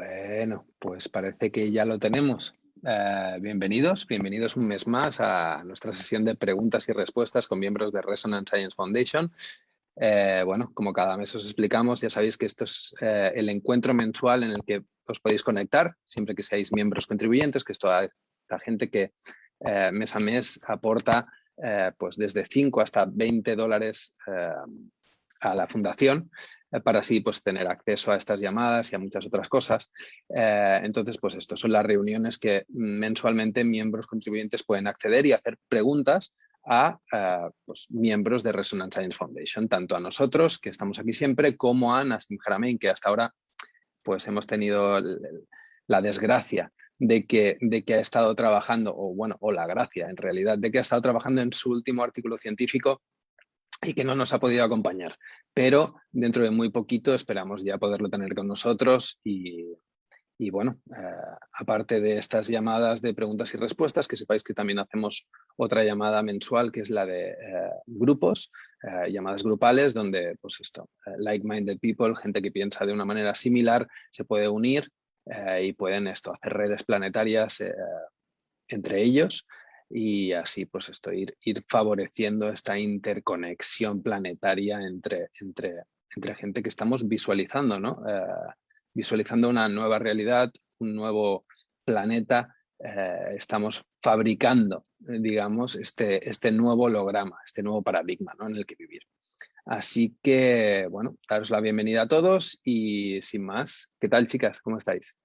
Bueno, pues parece que ya lo tenemos. Bienvenidos un mes más a nuestra sesión de preguntas y respuestas con miembros de Resonance Science Foundation. Bueno, como cada mes os explicamos, ya sabéis que esto es el encuentro mensual en el que os podéis conectar, siempre que seáis miembros contribuyentes, que es toda la gente que mes a mes aporta pues desde 5 hasta $20 a la fundación para así pues tener acceso a estas llamadas y a muchas otras cosas. Entonces, pues esto son las reuniones que mensualmente miembros contribuyentes pueden acceder y hacer preguntas a pues, miembros de Resonance Science Foundation, tanto a nosotros, que estamos aquí siempre, como a Nassim Haramein, que hasta ahora pues hemos tenido la desgracia de que ha estado trabajando, o la gracia en realidad, de que ha estado trabajando en su último artículo científico y que no nos ha podido acompañar. Pero dentro de muy poquito esperamos ya poderlo tener con nosotros y bueno, aparte de estas llamadas de preguntas y respuestas, que sepáis que también hacemos otra llamada mensual, que es la de grupos, llamadas grupales, donde pues esto, like-minded people, gente que piensa de una manera similar, se puede unir y pueden hacer redes planetarias entre ellos y así pues ir favoreciendo esta interconexión planetaria entre gente que estamos visualizando, ¿no? Visualizando una nueva realidad, un nuevo planeta, estamos fabricando, digamos, este nuevo holograma, este nuevo paradigma, ¿no? En el que vivir. Así que, bueno, daros la bienvenida a todos y sin más, ¿qué tal, chicas? ¿Cómo estáis?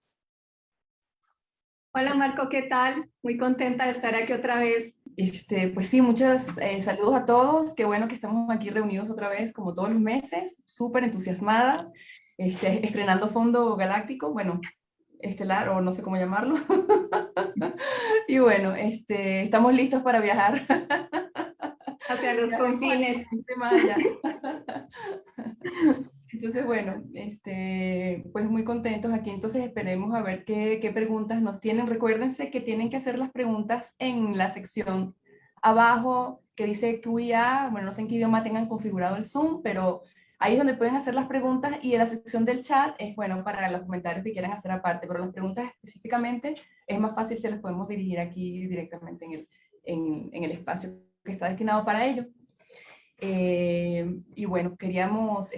Hola Marco, ¿qué tal? Muy contenta de estar aquí otra vez. Pues sí, muchos saludos a todos. Qué bueno que estamos aquí reunidos otra vez, como todos los meses. Súper entusiasmada, estrenando Fondo Galáctico, bueno, estelar o no sé cómo llamarlo. Y bueno, estamos listos para viajar Hacia los confines. Más allá. Entonces, bueno, pues muy contentos aquí. Entonces esperemos a ver qué preguntas nos tienen. Recuérdense que tienen que hacer las preguntas en la sección abajo que dice QIA. Bueno, no sé en qué idioma tengan configurado el Zoom, pero ahí es donde pueden hacer las preguntas y en la sección del chat es bueno para los comentarios que quieran hacer aparte, pero las preguntas específicamente es más fácil, se las podemos dirigir aquí directamente en el espacio que está destinado para ello. Y bueno, queríamos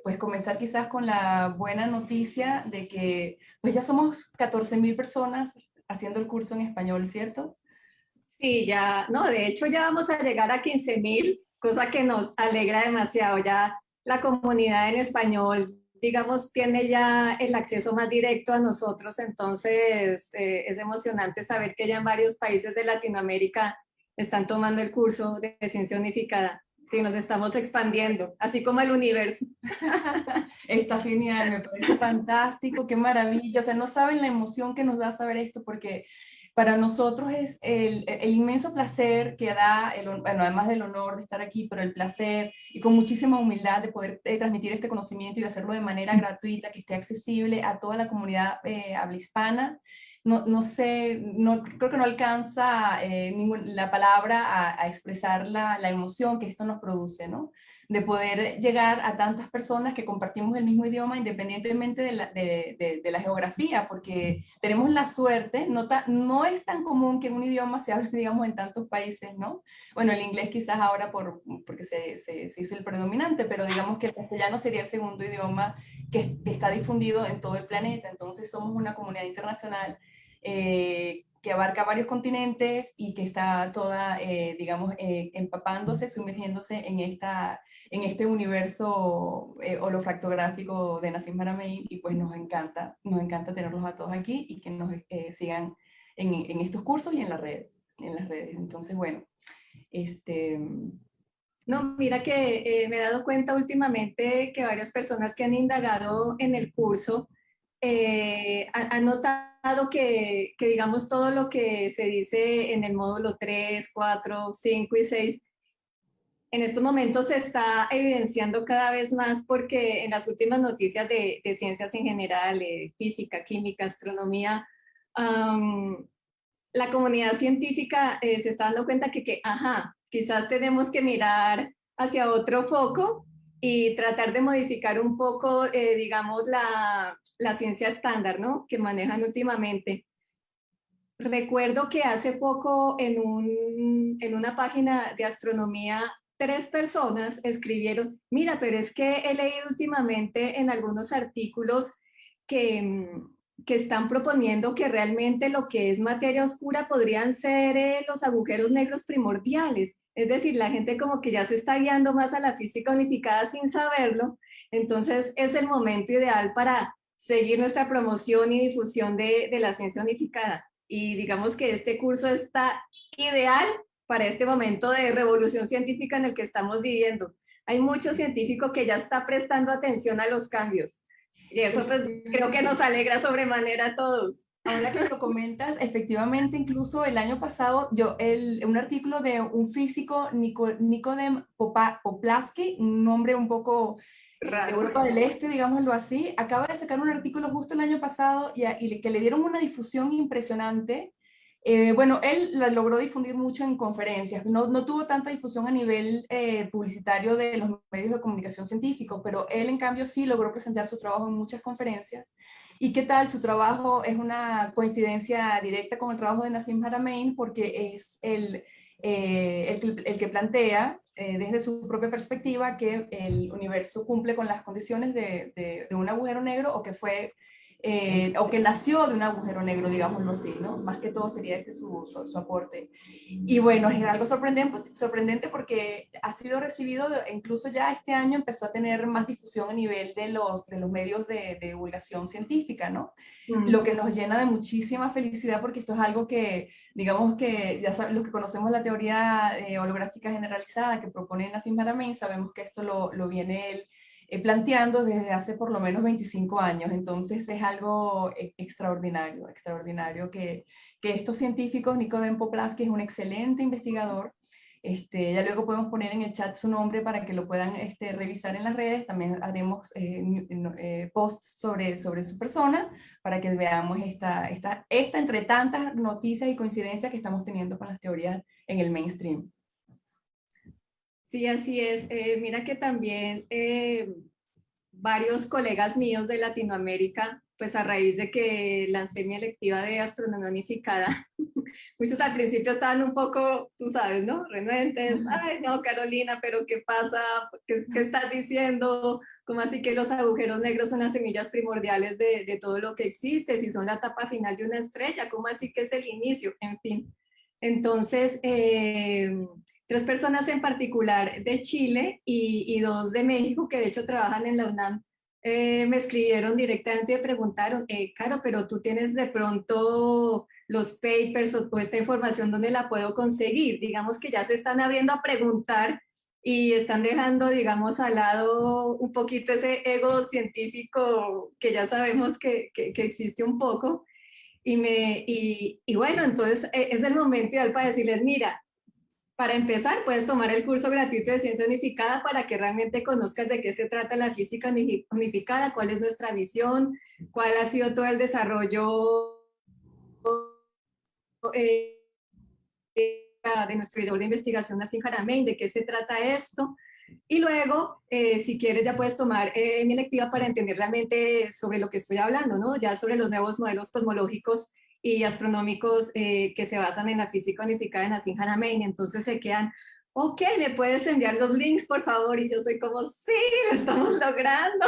pues comenzar quizás con la buena noticia de que pues ya somos 14,000 personas haciendo el curso en español, ¿cierto? Sí, ya, no, de hecho ya vamos a llegar a 15,000, cosa que nos alegra demasiado. Ya la comunidad en español, digamos, tiene ya el acceso más directo a nosotros, entonces es emocionante saber que ya en varios países de Latinoamérica están tomando el curso de ciencia unificada. Sí, nos estamos expandiendo, así como el universo. Está genial, me parece fantástico, qué maravilla. O sea, no saben la emoción que nos da saber esto, porque para nosotros es el inmenso placer que da, bueno, además del honor de estar aquí, pero el placer y con muchísima humildad de poder transmitir este conocimiento y de hacerlo de manera gratuita, que esté accesible a toda la comunidad habla hispana. No sé, creo que no alcanza la palabra a expresar la emoción que esto nos produce, ¿no? De poder llegar a tantas personas que compartimos el mismo idioma independientemente de la geografía, porque tenemos la suerte, no es tan común que un idioma se hable, digamos, en tantos países, ¿no? Bueno, el inglés quizás ahora porque se hizo el predominante, pero digamos que el castellano sería el segundo idioma que está difundido en todo el planeta, entonces somos una comunidad internacional que abarca varios continentes y que está toda, digamos, empapándose, sumergiéndose en este universo holofractográfico de Nassim Haramein, y pues nos encanta tenerlos a todos aquí y que nos sigan en estos cursos y en las redes. Entonces, bueno, No, mira que me he dado cuenta últimamente que varias personas que han indagado en el curso han notado que, digamos, todo lo que se dice en el módulo 3, 4, 5 y 6 en estos momentos se está evidenciando cada vez más porque en las últimas noticias de ciencias en general, física, química, astronomía, la comunidad científica se está dando cuenta ajá, quizás tenemos que mirar hacia otro foco y tratar de modificar un poco, digamos, la ciencia estándar, ¿no? Que manejan últimamente. Recuerdo que hace poco en una página de astronomía, 3 personas escribieron, mira, pero es que he leído últimamente en algunos artículos que, que están proponiendo que realmente lo que es materia oscura podrían ser los agujeros negros primordiales. Es decir, la gente como que ya se está guiando más a la física unificada sin saberlo. Entonces es el momento ideal para seguir nuestra promoción y difusión de la ciencia unificada. Y digamos que este curso está ideal para este momento de revolución científica en el que estamos viviendo. Hay mucho científico que ya está prestando atención a los cambios. Y eso pues, creo que nos alegra sobremanera a todos. Ahora que lo comentas, efectivamente, incluso el año pasado, un artículo de un físico, Nikodem Poplaski, un nombre un poco de Europa del Este, digámoslo así, acaba de sacar un artículo justo el año pasado y que le dieron una difusión impresionante. Bueno, él la logró difundir mucho en conferencias, no tuvo tanta difusión a nivel publicitario de los medios de comunicación científicos, pero él en cambio sí logró presentar su trabajo en muchas conferencias. ¿Y qué tal? Su trabajo es una coincidencia directa con el trabajo de Nassim Haramein porque es el que plantea desde su propia perspectiva que el universo cumple con las condiciones de un agujero negro o que nació de un agujero negro, digámoslo así, ¿no? Más que todo sería ese su aporte. Y bueno, es algo sorprendente porque ha sido recibido, incluso ya este año empezó a tener más difusión a nivel de los medios de divulgación científica, ¿no? Lo que nos llena de muchísima felicidad porque esto es algo que, digamos que ya los que conocemos la teoría holográfica generalizada que propone Nassim Haramein, sabemos que esto lo viene él planteando desde hace por lo menos 25 años. Entonces es algo extraordinario que estos científicos, Nikodem Poplaski es un excelente investigador. Ya luego podemos poner en el chat su nombre para que lo puedan revisar en las redes. También haremos posts sobre su persona para que veamos esta entre tantas noticias y coincidencias que estamos teniendo con las teorías en el mainstream. Sí, así es. Mira que también varios colegas míos de Latinoamérica, pues a raíz de que lancé mi electiva de astronomía unificada, muchos al principio estaban un poco, tú sabes, ¿no? Renuentes. Ay, no, Carolina, pero ¿qué pasa? ¿Qué estás diciendo? ¿Cómo así que los agujeros negros son las semillas primordiales de todo lo que existe? Si son la etapa final de una estrella, ¿cómo así que es el inicio? En fin. Entonces, 3 personas en particular de Chile y 2 de México, que de hecho trabajan en la UNAM, me escribieron directamente y me preguntaron, Caro, pero tú tienes de pronto los papers o esta información, ¿dónde la puedo conseguir? Digamos que ya se están abriendo a preguntar y están dejando, digamos, al lado un poquito ese ego científico que ya sabemos que existe un poco. Y bueno, entonces es el momento ideal para decirles, mira, para empezar, puedes tomar el curso gratuito de Ciencia Unificada para que realmente conozcas de qué se trata la física unificada, cuál es nuestra visión, cuál ha sido todo el desarrollo eh, de nuestro director de investigación, Nassim Haramein, de qué se trata esto. Y luego, si quieres, ya puedes tomar mi electiva para entender realmente sobre lo que estoy hablando, ¿no? Ya sobre los nuevos modelos cosmológicos y astronómicos que se basan en la física unificada de Nassim Haramein. Entonces se quedan, ok, ¿me puedes enviar los links, por favor? Y yo soy como, sí, lo estamos logrando,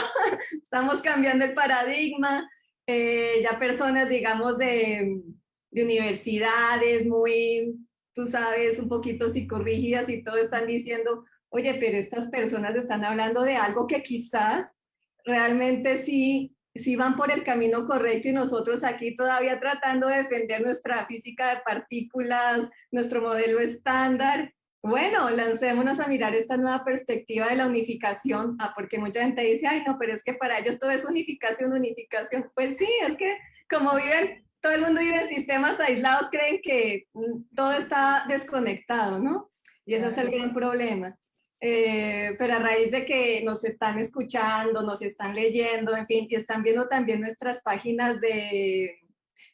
estamos cambiando el paradigma. Ya personas, digamos, de universidades muy, tú sabes, un poquito psicorrígidas y todo están diciendo, oye, pero estas personas están hablando de algo que quizás realmente sí van por el camino correcto y nosotros aquí todavía tratando de defender nuestra física de partículas, nuestro modelo estándar. Bueno, lancémonos a mirar esta nueva perspectiva de la unificación, porque mucha gente dice, ay, no, pero es que para ellos todo es unificación, unificación. Pues sí, es que como viven, todo el mundo vive en sistemas aislados, creen que todo está desconectado, ¿no? Y ese es el gran problema. Pero a raíz de que nos están escuchando, nos están leyendo, en fin, y están viendo también nuestras páginas de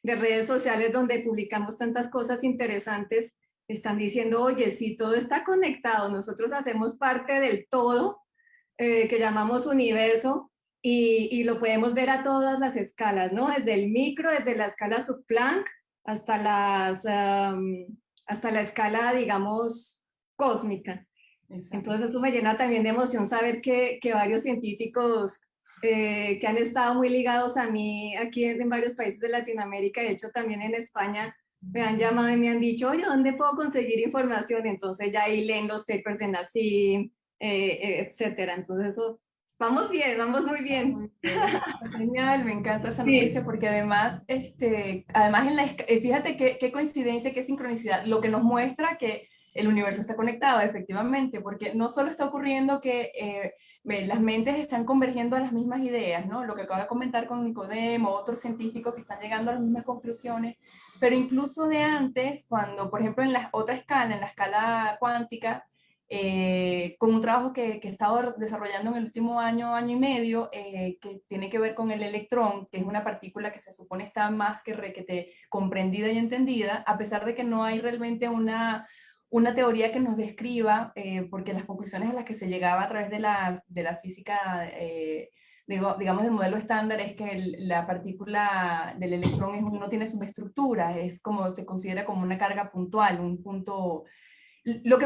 redes sociales donde publicamos tantas cosas interesantes, están diciendo, oye, si todo está conectado, nosotros hacemos parte del todo, que llamamos universo, y lo podemos ver a todas las escalas, ¿no? Desde el micro, desde la escala subplanck hasta, hasta la escala, digamos, cósmica. Exacto. Entonces eso me llena también de emoción saber que varios científicos que han estado muy ligados a mí aquí en varios países de Latinoamérica, de hecho también en España, me han llamado y me han dicho, oye, ¿dónde puedo conseguir información? Entonces ya ahí leen los papers de NACIM, etcétera. Entonces eso, vamos bien, vamos muy bien. Muy bien. Genial, me encanta esa Sí, noticia porque además, además fíjate qué coincidencia, qué sincronicidad, lo que nos muestra que el universo está conectado, efectivamente, porque no solo está ocurriendo que las mentes están convergiendo a las mismas ideas, ¿no? Lo que acabo de comentar con Nicodemo, otros científicos que están llegando a las mismas conclusiones, pero incluso de antes, cuando, por ejemplo, en la otra escala, en la escala cuántica, con un trabajo que he estado desarrollando en el último año, año y medio, que tiene que ver con el electrón, que es una partícula que se supone está más que requete comprendida y entendida, a pesar de que no hay realmente una teoría que nos describa, porque las conclusiones a las que se llegaba a través de la física, digamos, del modelo estándar, es que la partícula del electrón no tiene subestructura, es como se considera como una carga puntual, un punto lo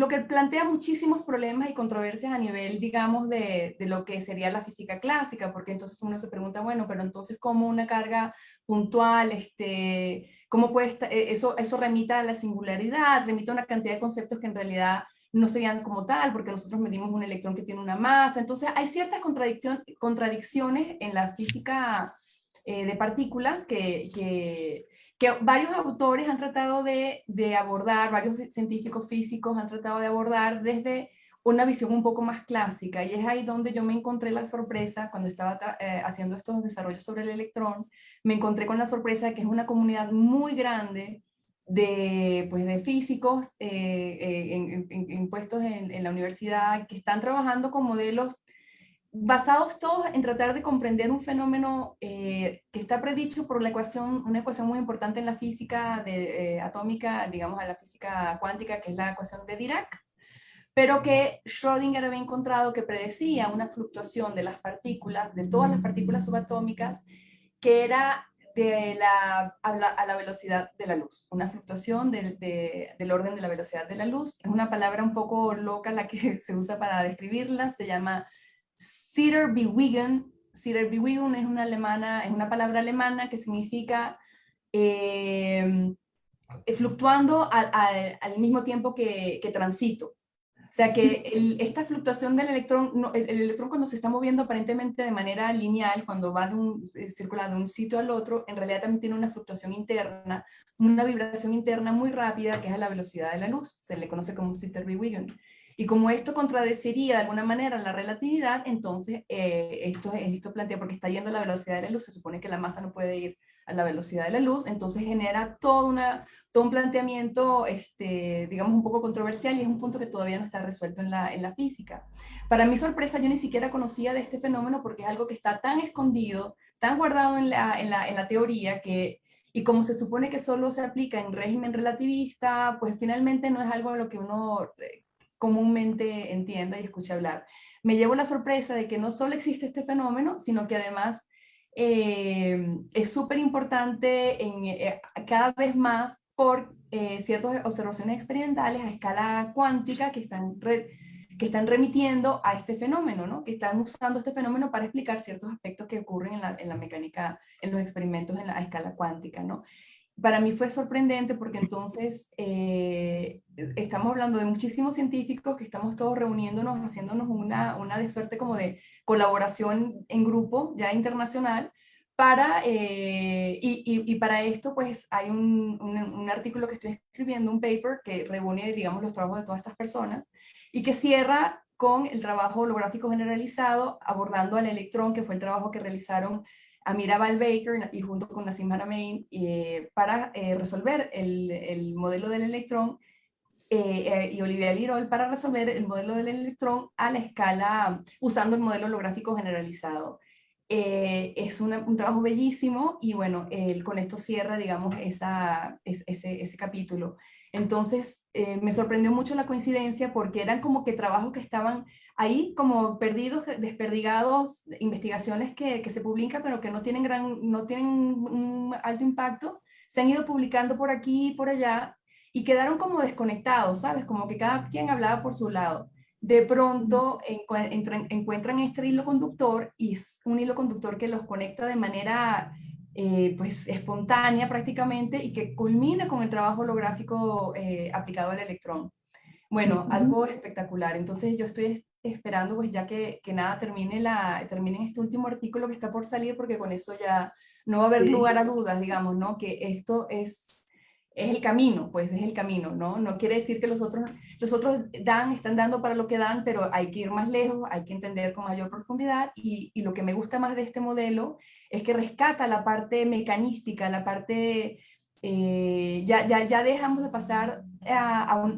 que plantea muchísimos problemas y controversias a nivel, digamos, de lo que sería la física clásica, porque entonces uno se pregunta, bueno, pero entonces, ¿cómo una carga puntual, cómo puede eso remita a la singularidad, remite a una cantidad de conceptos que en realidad no serían como tal, porque nosotros medimos un electrón que tiene una masa? Entonces, hay ciertas contradicciones en la física de partículas que varios autores han tratado de abordar, varios científicos físicos han tratado de abordar desde una visión un poco más clásica, y es ahí donde yo me encontré la sorpresa cuando estaba haciendo estos desarrollos sobre el electrón. Me encontré con la sorpresa de que es una comunidad muy grande pues, de físicos en puestos en la universidad que están trabajando con modelos basados todos en tratar de comprender un fenómeno que está predicho por una ecuación muy importante en la física atómica, digamos, a la física cuántica, que es la ecuación de Dirac, pero que Schrödinger había encontrado que predecía una fluctuación de las partículas, de todas las partículas subatómicas, que era a la velocidad de la luz, una fluctuación del orden de la velocidad de la luz. Es una palabra un poco loca la que se usa para describirla, se llama Zitterbewegung. Zitterbewegung es una palabra alemana que significa fluctuando al mismo tiempo que transito. O sea que esta fluctuación del electrón, el electrón cuando se está moviendo aparentemente de manera lineal, cuando va circula de un sitio al otro, en realidad también tiene una fluctuación interna, una vibración interna muy rápida, que es a la velocidad de la luz. Se le conoce como Zitterbewegung. Y como esto contradeciría de alguna manera la relatividad, entonces esto plantea, porque está yendo a la velocidad de la luz, se supone que la masa no puede ir a la velocidad de la luz, entonces genera todo un planteamiento, digamos, un poco controversial, y es un punto que todavía no está resuelto en la física. Para mi sorpresa, yo ni siquiera conocía de este fenómeno porque es algo que está tan escondido, tan guardado en la teoría, y como se supone que solo se aplica en régimen relativista, pues finalmente no es algo a lo que uno comúnmente entienda y escuche hablar. Me llevo la sorpresa de que no solo existe este fenómeno, sino que además es súper importante cada vez más por ciertas observaciones experimentales a escala cuántica que están remitiendo a este fenómeno, ¿no? Que están usando este fenómeno para explicar ciertos aspectos que ocurren en la mecánica, en los experimentos a escala cuántica, ¿no? Para mí fue sorprendente porque entonces estamos hablando de muchísimos científicos que estamos todos reuniéndonos, haciéndonos una de suerte como de colaboración en grupo ya internacional y para esto pues hay un artículo que estoy escribiendo, un paper que reúne, digamos, los trabajos de todas estas personas y que cierra con el trabajo holográfico generalizado abordando al electrón, que fue el trabajo que realizaron Amira Baker y junto con Nassim Haramein para resolver el modelo del electrón, y Olivia Lirol para resolver el modelo del electrón a la escala usando el modelo holográfico generalizado. Es un trabajo bellísimo y bueno, con esto cierra, digamos, ese capítulo. Entonces, me sorprendió mucho la coincidencia porque eran como que trabajos que estaban ahí como perdidos, desperdigados, investigaciones que se publican pero que no tienen un alto impacto, se han ido publicando por aquí y por allá y quedaron como desconectados, ¿sabes? Como que cada quien hablaba por su lado. De pronto encuentran este hilo conductor y es un hilo conductor que los conecta de manera pues espontánea prácticamente y que culmina con el trabajo holográfico aplicado al electrón. Bueno, algo espectacular. Entonces yo estoy esperando pues ya que nada terminen este último artículo que está por salir porque con eso ya no va a haber lugar a dudas, digamos, ¿no? Que esto es el camino, pues es el camino, ¿no? No quiere decir que los otros están dando para lo que dan, pero hay que ir más lejos, hay que entender con mayor profundidad y lo que me gusta más de este modelo es que rescata la parte mecanística, la parte ya dejamos de pasar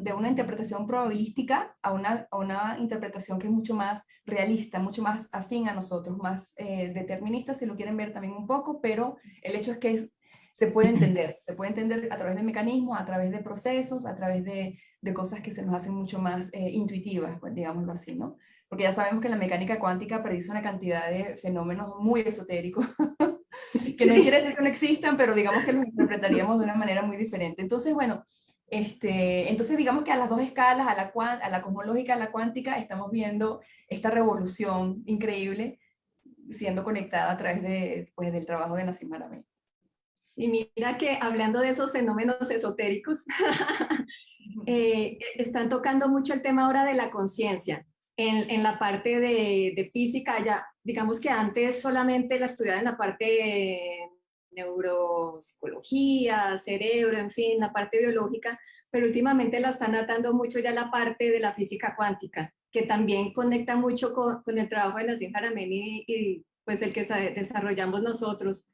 de una interpretación probabilística a una interpretación que es mucho más realista, mucho más afín a nosotros, más determinista, si lo quieren ver también un poco, pero el hecho es que se puede entender a través de mecanismos, a través de procesos, a través de cosas que se nos hacen mucho más intuitivas, pues, digámoslo así, ¿no? Porque ya sabemos que la mecánica cuántica predice una cantidad de fenómenos muy esotéricos que no quiere decir que no existan, pero digamos que los interpretaríamos de una manera muy diferente. Entonces, bueno, entonces digamos que a las dos escalas, a la cosmológica, a la cuántica, estamos viendo esta revolución increíble siendo conectada a través pues, del trabajo de Nassim Haramein. Y mira que hablando de esos fenómenos esotéricos, están tocando mucho el tema ahora de la conciencia. En la parte de física, ya digamos que antes solamente la estudiaba en la parte de neuropsicología, cerebro, en fin, la parte biológica, pero últimamente la están atando mucho ya la parte de la física cuántica, que también conecta mucho con el trabajo de Nassim Haramein y pues el que desarrollamos nosotros.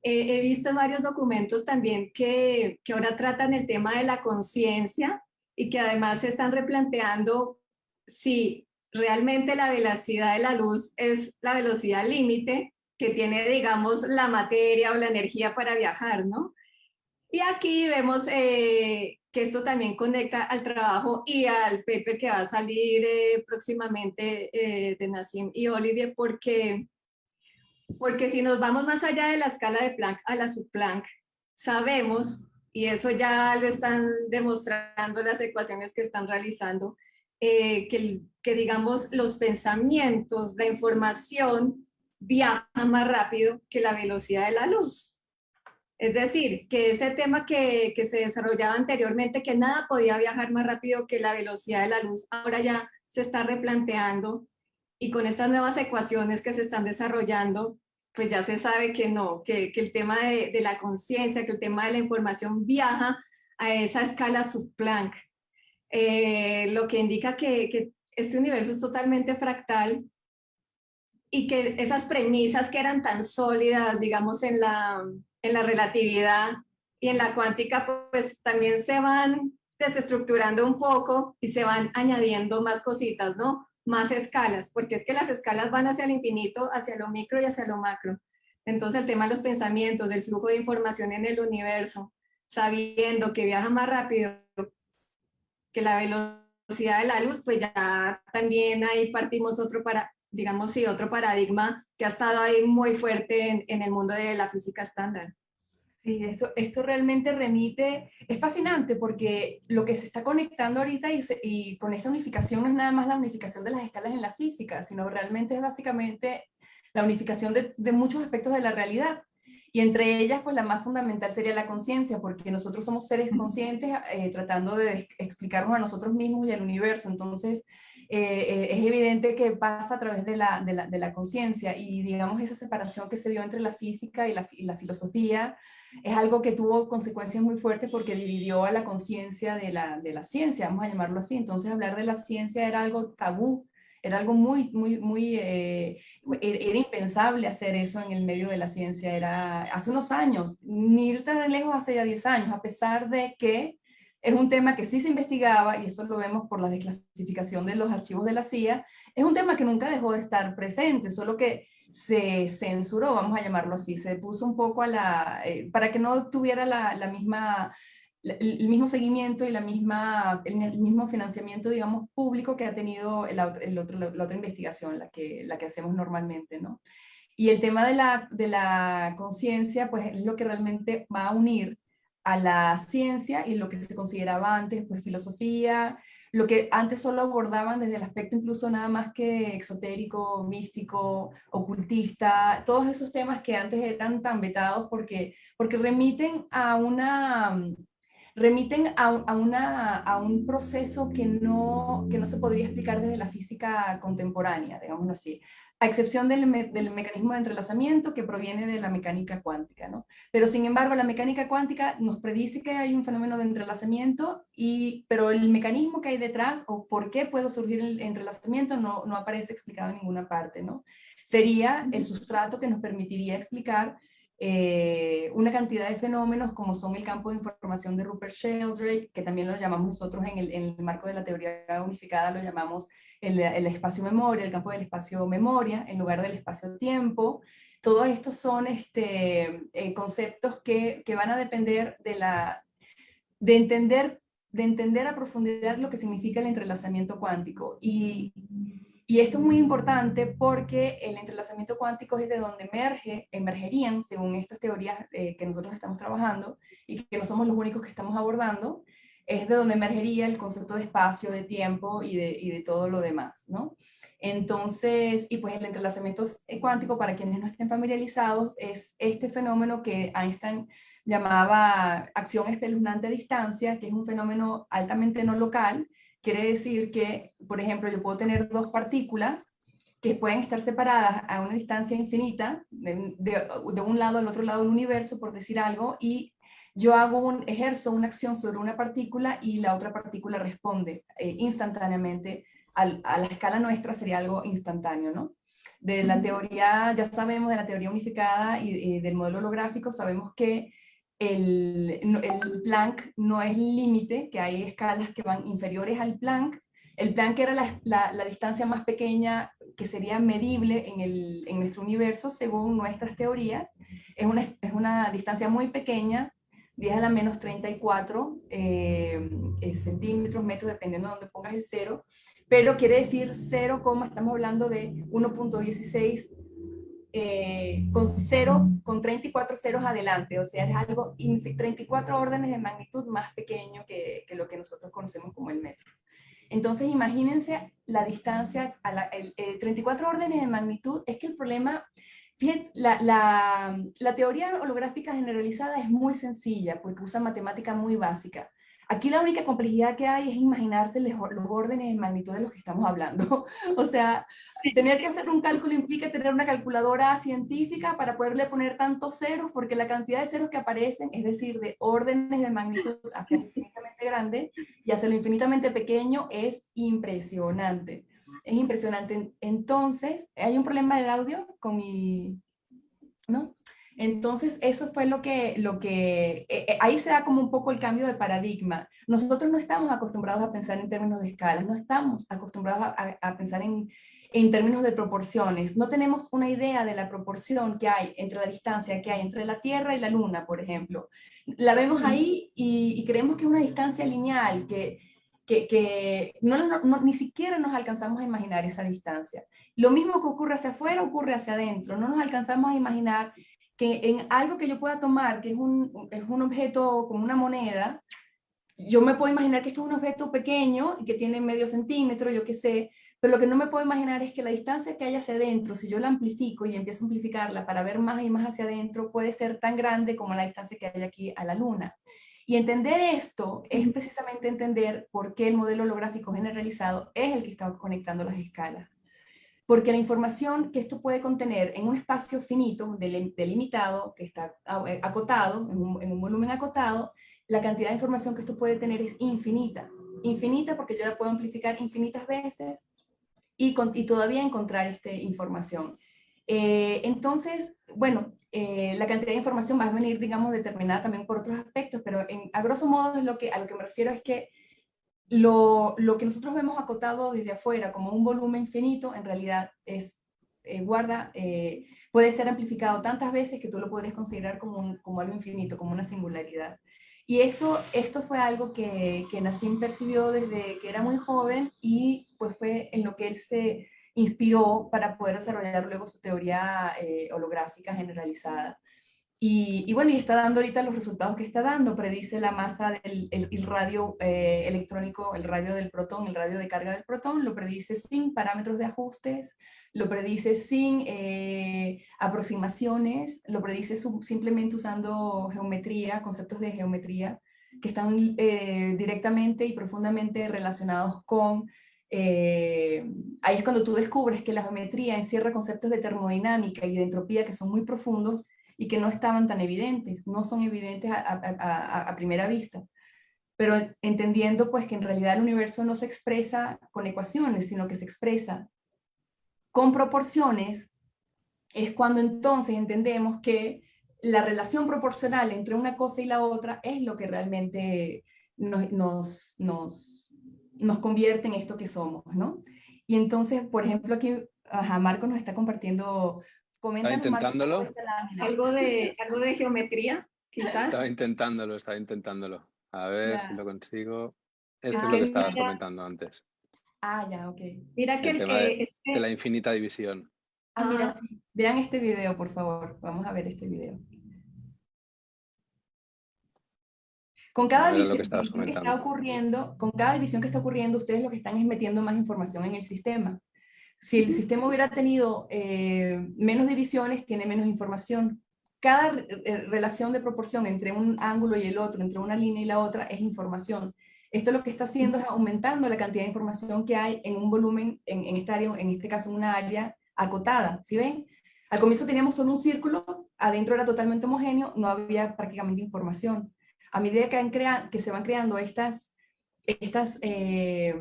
He visto varios documentos también que ahora tratan el tema de la conciencia y que además se están replanteando si realmente la velocidad de la luz es la velocidad límite que tiene, digamos, la materia o la energía para viajar, ¿no? Y aquí vemos que esto también conecta al trabajo y al paper que va a salir próximamente de Nassim y Olivier, porque si nos vamos más allá de la escala de Planck a la sub-Planck, sabemos, y eso ya lo están demostrando las ecuaciones que están realizando, que digamos los pensamientos, la información viaja más rápido que la velocidad de la luz. Es decir, que ese tema que se desarrollaba anteriormente, que nada podía viajar más rápido que la velocidad de la luz, ahora ya se está replanteando y con estas nuevas ecuaciones que se están desarrollando, pues ya se sabe que no, que el tema de la conciencia, que el tema de la información viaja a esa escala sub-Planck, lo que indica que este universo es totalmente fractal y que esas premisas que eran tan sólidas, digamos, en la relatividad y en la cuántica, pues también se van desestructurando un poco y se van añadiendo más cositas, ¿no? Más escalas, porque es que las escalas van hacia el infinito, hacia lo micro y hacia lo macro. Entonces el tema de los pensamientos, del flujo de información en el universo, sabiendo que viaja más rápido que la velocidad de la luz, pues ya también ahí partimos digamos, sí, otro paradigma que ha estado ahí muy fuerte en el mundo de la física estándar. Sí, esto realmente remite, es fascinante porque lo que se está conectando ahorita y con esta unificación no es nada más la unificación de las escalas en la física, sino realmente es básicamente la unificación de muchos aspectos de la realidad. Y entre ellas, pues la más fundamental sería la conciencia, porque nosotros somos seres conscientes tratando de explicarnos a nosotros mismos y al universo. Entonces, es evidente que pasa a través de la conciencia y digamos esa separación que se dio entre la física y la filosofía es algo que tuvo consecuencias muy fuertes porque dividió a la conciencia de la ciencia, vamos a llamarlo así. Entonces hablar de la ciencia era algo tabú, era algo era impensable hacer eso en el medio de la ciencia, era hace unos años, ni ir tan lejos, hace ya 10 años, a pesar de que es un tema que sí se investigaba, y eso lo vemos por la desclasificación de los archivos de la CIA, es un tema que nunca dejó de estar presente, solo que se censuró, vamos a llamarlo así, se puso un poco para que no tuviera la misma el mismo seguimiento y el mismo financiamiento, digamos, público que ha tenido la otra investigación, la que hacemos normalmente, ¿no? Y el tema de la conciencia, pues es lo que realmente va a unir a la ciencia y lo que se consideraba antes, pues filosofía, lo que antes solo abordaban desde el aspecto incluso nada más que exotérico, místico, ocultista, todos esos temas que antes eran tan vetados porque remiten a un proceso que no se podría explicar desde la física contemporánea, digámoslo así, a excepción del mecanismo de entrelazamiento que proviene de la mecánica cuántica, ¿no? Pero sin embargo, la mecánica cuántica nos predice que hay un fenómeno de entrelazamiento, pero el mecanismo que hay detrás o por qué puede surgir el entrelazamiento no aparece explicado en ninguna parte, ¿no? Sería el sustrato que nos permitiría explicar una cantidad de fenómenos como son el campo de información de Rupert Sheldrake, que también lo llamamos nosotros en el marco de la teoría unificada, lo llamamos el espacio-memoria, el campo del espacio-memoria, en lugar del espacio-tiempo. Todos estos son conceptos que van a depender de entender a profundidad lo que significa el entrelazamiento cuántico. Y esto es muy importante porque el entrelazamiento cuántico es de donde emergerían, según estas teorías que nosotros estamos trabajando y que no somos los únicos que estamos abordando, es de donde emergería el concepto de espacio, de tiempo y de todo lo demás, ¿no? Entonces, y pues el entrelazamiento cuántico, para quienes no estén familiarizados, es este fenómeno que Einstein llamaba acción espeluznante a distancia, que es un fenómeno altamente no local. Quiere decir que, por ejemplo, yo puedo tener dos partículas que pueden estar separadas a una distancia infinita, de un lado al otro lado del universo, por decir algo, y yo ejerzo una acción sobre una partícula y la otra partícula responde instantáneamente. A la escala nuestra sería algo instantáneo, ¿no? De la teoría, ya sabemos, de la teoría unificada y del modelo holográfico, sabemos que el Planck no es límite, que hay escalas que van inferiores al Planck. El Planck era la distancia más pequeña que sería medible en nuestro universo según nuestras teorías. Es una distancia muy pequeña, 10 a la menos 34 centímetros, metros, dependiendo de dónde pongas el cero, pero quiere decir 0, estamos hablando de 1.16 con 34 ceros adelante, o sea, es algo, 34 órdenes de magnitud más pequeño que lo que nosotros conocemos como el metro. Entonces, imagínense la distancia, 34 órdenes de magnitud. Es que el problema, fíjense, la teoría holográfica generalizada es muy sencilla porque usa matemática muy básica. Aquí la única complejidad que hay es imaginarse los órdenes de magnitud de los que estamos hablando. O sea, tener que hacer un cálculo implica tener una calculadora científica para poderle poner tantos ceros, porque la cantidad de ceros que aparecen, es decir, de órdenes de magnitud hacia infinitamente grande y hacia lo infinitamente pequeño, es impresionante. Es impresionante. Entonces, ¿hay un problema del audio con mi...? ¿No? Entonces, eso fue ahí se da como un poco el cambio de paradigma. Nosotros no estamos acostumbrados a pensar en términos de escalas, no estamos acostumbrados a pensar en términos de proporciones. No tenemos una idea de la proporción que hay entre la distancia que hay entre la Tierra y la Luna, por ejemplo. La vemos ahí y creemos que es una distancia lineal, que ni siquiera nos alcanzamos a imaginar esa distancia. Lo mismo que ocurre hacia afuera, ocurre hacia adentro. No nos alcanzamos a imaginar que en algo que yo pueda tomar, que es un objeto como una moneda, yo me puedo imaginar que esto es un objeto pequeño y que tiene medio centímetro, yo qué sé, pero lo que no me puedo imaginar es que la distancia que hay hacia adentro, si yo la amplifico y empiezo a amplificarla para ver más y más hacia adentro, puede ser tan grande como la distancia que hay aquí a la Luna. Y entender esto es precisamente entender por qué el modelo holográfico generalizado es el que está conectando las escalas. Porque la información que esto puede contener en un espacio finito, delimitado, que está acotado, en un volumen acotado, la cantidad de información que esto puede tener es infinita. Infinita porque yo la puedo amplificar infinitas veces y todavía encontrar información. Entonces, bueno, la cantidad de información va a venir, digamos, determinada también por otros aspectos, pero a grosso modo a lo que me refiero es que lo que nosotros vemos acotado desde afuera como un volumen finito, en realidad puede ser amplificado tantas veces que tú lo podrías considerar como algo infinito, como una singularidad. Y esto fue algo que Nassim percibió desde que era muy joven y pues fue en lo que él se inspiró para poder desarrollar luego su teoría holográfica generalizada. Y bueno, y está dando ahorita los resultados que está dando. Predice la masa del el radio electrónico, el radio del protón, el radio de carga del protón, lo predice sin parámetros de ajustes, lo predice sin aproximaciones, lo predice simplemente usando geometría, conceptos de geometría que están directamente y profundamente relacionados con ahí es cuando tú descubres que la geometría encierra conceptos de termodinámica y de entropía que son muy profundos y que no estaban tan evidentes, no son evidentes a primera vista. Pero entendiendo pues que en realidad el universo no se expresa con ecuaciones, sino que se expresa con proporciones, es cuando entonces entendemos que la relación proporcional entre una cosa y la otra es lo que realmente nos convierte en esto que somos, ¿no? Y entonces, por ejemplo, aquí Marco nos está compartiendo. Estaba Coméntanos, Marco, cómo intentándolo. esta lámina. Algo de geometría, quizás. Estaba intentándolo. A ver si Ya. lo consigo. Esto es Es lo que que estabas mira, comentando antes. Ya, ok. mira que El tema de la infinita división. Mira, sí. Vean este video, por favor. Vamos a ver este video. Con cada No era lo que estabas división que está comentando. ocurriendo, con cada división que está ocurriendo, ustedes lo que están es metiendo más información en el sistema. Si el sistema hubiera tenido menos divisiones, tiene menos información. Cada relación de proporción entre un ángulo y el otro, entre una línea y la otra, es información. Esto lo que está haciendo es aumentando la cantidad de información que hay en un volumen, en esta área, en este caso en una área acotada. ¿Sí ven? Al comienzo teníamos solo un círculo, adentro era totalmente homogéneo, no había prácticamente información. A medida que se van creando estas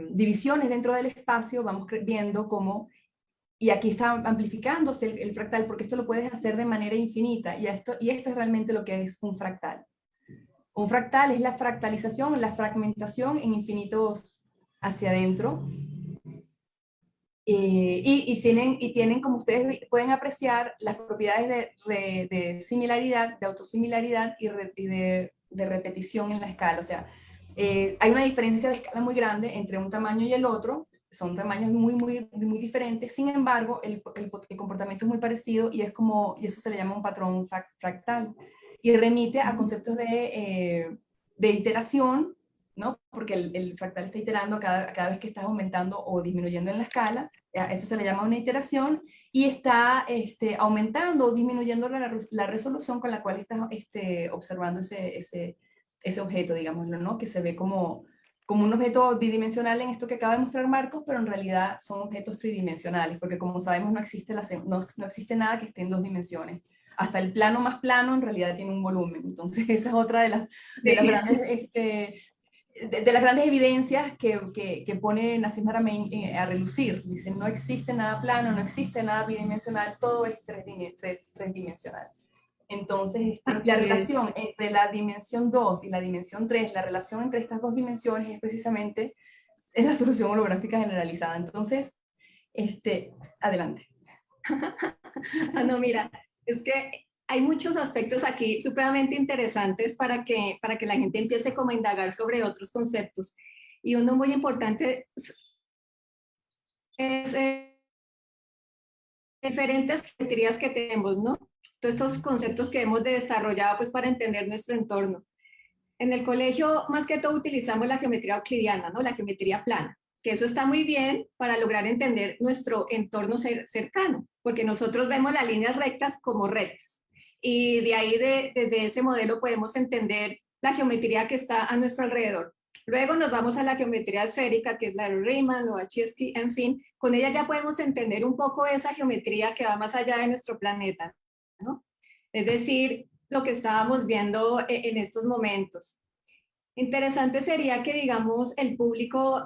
divisiones dentro del espacio, vamos viendo cómo, y aquí está amplificándose el fractal, porque esto lo puedes hacer de manera infinita, y esto es realmente lo que es un fractal. Un fractal es la fractalización, la fragmentación en infinitos hacia adentro, y tienen, como ustedes pueden apreciar, las propiedades de similaridad, de autosimilaridad y de repetición en la escala. O sea, hay una diferencia de escala muy grande entre un tamaño y el otro, son tamaños muy diferentes, sin embargo, el comportamiento es muy parecido y eso se le llama un patrón fractal. Y remite a conceptos de iteración, ¿no? Porque el fractal está iterando cada vez que estás aumentando o disminuyendo en la escala, eso se le llama una iteración, y está aumentando o disminuyendo la resolución con la cual estás observando ese objeto, digámoslo, ¿no? Que se ve como un objeto bidimensional en esto que acaba de mostrar Marcos, pero en realidad son objetos tridimensionales, porque como sabemos no existe nada que esté en dos dimensiones. Hasta el plano más plano en realidad tiene un volumen. Entonces esa es otra de las grandes de las grandes evidencias que pone Nassim Haramein a relucir. Dice, no existe nada plano, no existe nada bidimensional, todo es tridimensional. Entonces, la relación entre la dimensión 2 y la dimensión 3, la relación entre estas dos dimensiones es precisamente la solución holográfica generalizada. Entonces, adelante. No, mira, es que hay muchos aspectos aquí supremamente interesantes para que la gente empiece como a indagar sobre otros conceptos. Y uno muy importante es diferentes geometrías que tenemos, ¿no? Todos estos conceptos que hemos desarrollado pues para entender nuestro entorno. En el colegio, más que todo, utilizamos la geometría euclidiana, ¿no? La geometría plana, que eso está muy bien para lograr entender nuestro entorno cercano, porque nosotros vemos las líneas rectas como rectas. Y de ahí, desde ese modelo, podemos entender la geometría que está a nuestro alrededor. Luego nos vamos a la geometría esférica, que es la de Riemann, Lobachevsky, en fin. Con ella ya podemos entender un poco esa geometría que va más allá de nuestro planeta, ¿no? Es decir, lo que estábamos viendo en estos momentos. Interesante sería que, digamos, el público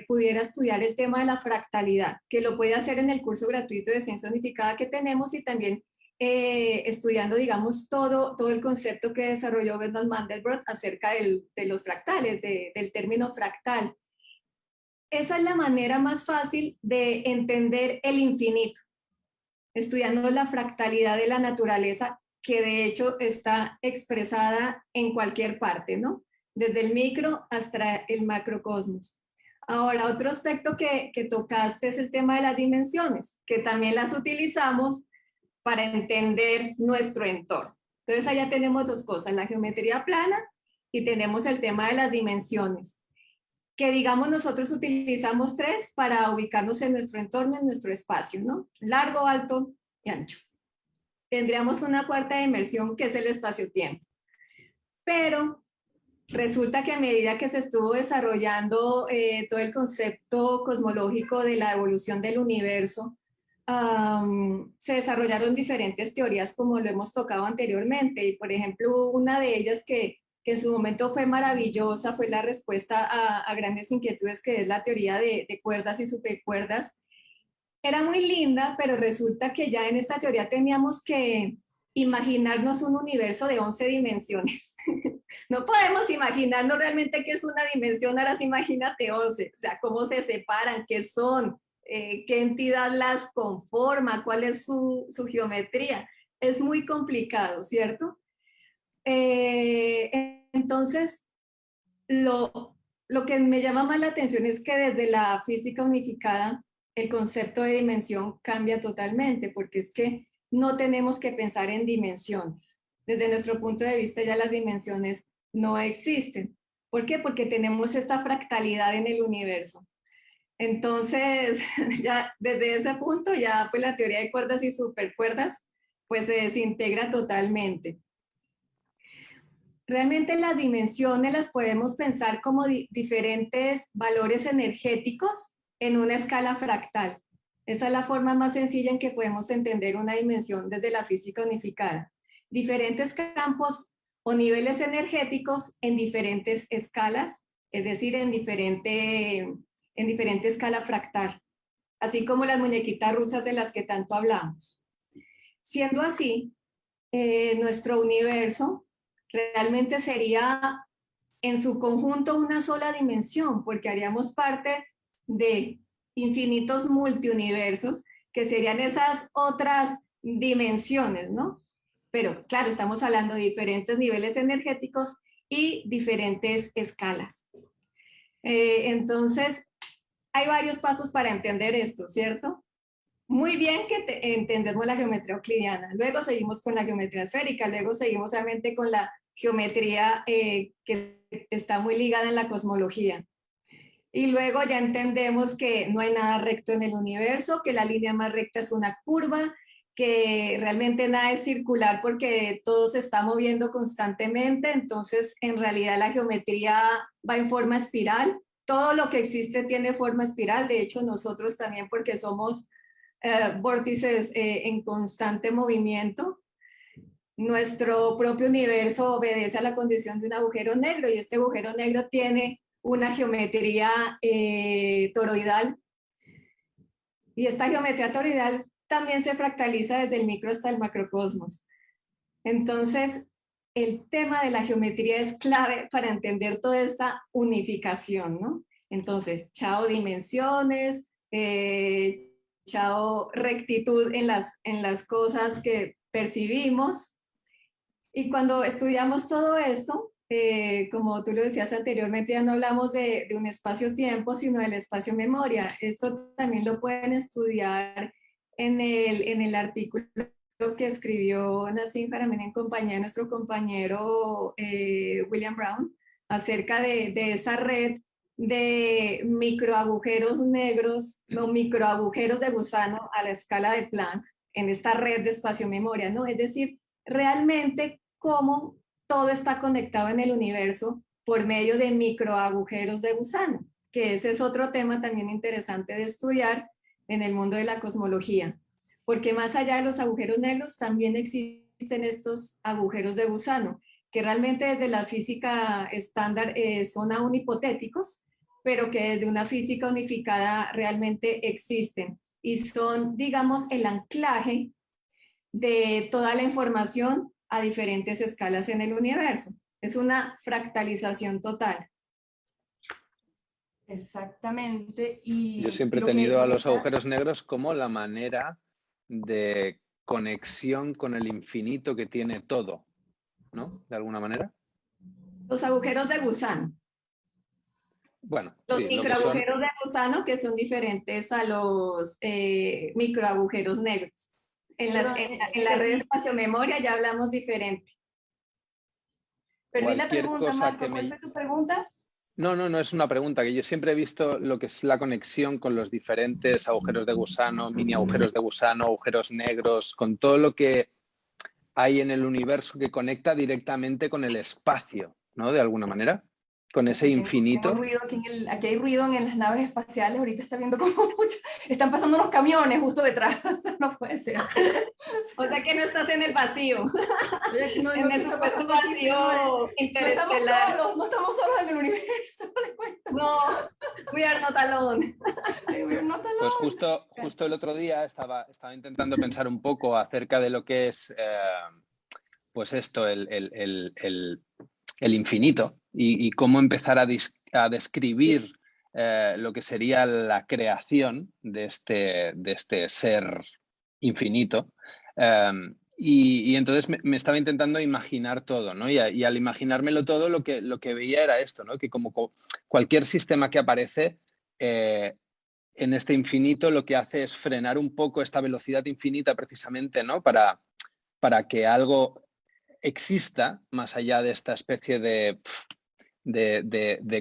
pudiera estudiar el tema de la fractalidad, que lo puede hacer en el curso gratuito de Ciencia Unificada que tenemos, y también estudiando, digamos, todo el concepto que desarrolló Bernard Mandelbrot acerca de los fractales, del término fractal. Esa es la manera más fácil de entender el infinito, estudiando la fractalidad de la naturaleza, que de hecho está expresada en cualquier parte, ¿no? Desde el micro hasta el macrocosmos. Ahora, otro aspecto que tocaste es el tema de las dimensiones, que también las utilizamos para entender nuestro entorno. Entonces, allá tenemos dos cosas, la geometría plana y tenemos el tema de las dimensiones, que digamos nosotros utilizamos tres para ubicarnos en nuestro entorno, en nuestro espacio, ¿no? Largo, alto y ancho. Tendríamos una cuarta dimensión que es el espacio-tiempo. Pero resulta que a medida que se estuvo desarrollando todo el concepto cosmológico de la evolución del universo, se desarrollaron diferentes teorías como lo hemos tocado anteriormente. Y por ejemplo, una de ellas que en su momento fue maravillosa, fue la respuesta a grandes inquietudes, que es la teoría de cuerdas y supercuerdas. Era muy linda, pero resulta que ya en esta teoría teníamos que imaginarnos un universo de 11 dimensiones. No podemos imaginarnos realmente qué es una dimensión, ahora sí imagínate 11, o sea, cómo se separan, qué son, qué entidad las conforma, cuál es su geometría. Es muy complicado, ¿cierto? Entonces, lo que me llama más la atención es que desde la física unificada el concepto de dimensión cambia totalmente, porque es que no tenemos que pensar en dimensiones. Desde nuestro punto de vista ya las dimensiones no existen. ¿Por qué? Porque tenemos esta fractalidad en el universo. Entonces, ya desde ese punto, ya pues la teoría de cuerdas y supercuerdas pues se desintegra totalmente. Realmente las dimensiones las podemos pensar como diferentes valores energéticos en una escala fractal. Esa es la forma más sencilla en que podemos entender una dimensión desde la física unificada. Diferentes campos o niveles energéticos en diferentes escalas, es decir, en diferente escala fractal, así como las muñequitas rusas de las que tanto hablamos. Siendo así, nuestro universo realmente sería en su conjunto una sola dimensión, porque haríamos parte de infinitos multiuniversos, que serían esas otras dimensiones, ¿no? Pero claro, estamos hablando de diferentes niveles energéticos y diferentes escalas. Entonces, hay varios pasos para entender esto, ¿cierto? Muy bien que entendemos la geometría euclidiana, luego seguimos con la geometría esférica, luego seguimos obviamente con la geometría que está muy ligada en la cosmología. Y luego ya entendemos que no hay nada recto en el universo, que la línea más recta es una curva, que realmente nada es circular porque todo se está moviendo constantemente, entonces en realidad la geometría va en forma espiral, todo lo que existe tiene forma espiral, de hecho nosotros también porque somos vórtices en constante movimiento. Nuestro propio universo obedece a la condición de un agujero negro y este agujero negro tiene una geometría toroidal. Y esta geometría toroidal también se fractaliza desde el micro hasta el macrocosmos. Entonces, el tema de la geometría es clave para entender toda esta unificación, ¿no? Entonces, chao dimensiones, chao rectitud en las cosas que percibimos. Y cuando estudiamos todo esto, como tú lo decías anteriormente, ya no hablamos de un espacio-tiempo, sino del espacio-memoria. Esto también lo pueden estudiar en el artículo que escribió Nassim Haramein en compañía de nuestro compañero William Brown, acerca de esa red de microagujeros negros, no microagujeros de gusano a la escala de Planck, en esta red de espacio-memoria, ¿no? Es decir, realmente cómo todo está conectado en el universo por medio de microagujeros de gusano, que ese es otro tema también interesante de estudiar en el mundo de la cosmología, porque más allá de los agujeros negros también existen estos agujeros de gusano, que realmente desde la física estándar son aún hipotéticos, pero que desde una física unificada realmente existen y son, digamos, el anclaje de toda la información a diferentes escalas en el universo. Es una fractalización total. Exactamente. Yo Y siempre he lo que tenido a los decía, agujeros negros como la manera de conexión con el infinito que tiene todo, ¿no? De alguna manera. Los agujeros de gusano. Bueno, Los sí, lo que son... microagujeros de gusano que son diferentes a los microagujeros negros. En la red espacio-memoria ya hablamos diferente. Perdí la Cualquier pregunta, cosa Marco. que ¿Cuál me... fue tu pregunta? No es una pregunta, que yo siempre he visto lo que es la conexión con los diferentes agujeros de gusano, mini agujeros de gusano, agujeros negros, con todo lo que hay en el universo que conecta directamente con el espacio, ¿no? De alguna manera, con ese infinito. Tengo ruido aquí hay ruido en las naves espaciales, ahorita está viendo como están pasando unos camiones justo detrás, no puede ser. O sea que no estás en el vacío, No, en el supuesto vacío interestelar. No estamos solos en el universo. No, we are not alone. Pues justo el otro día estaba intentando pensar un poco acerca de lo que es, pues esto, el infinito y cómo empezar a describir lo que sería la creación de este ser infinito. Y entonces me estaba intentando imaginar todo, ¿no? Y al imaginármelo todo, lo que veía era esto, ¿no? Que como cualquier sistema que aparece en este infinito, lo que hace es frenar un poco esta velocidad infinita precisamente, ¿no? Para que algo exista más allá de esta especie de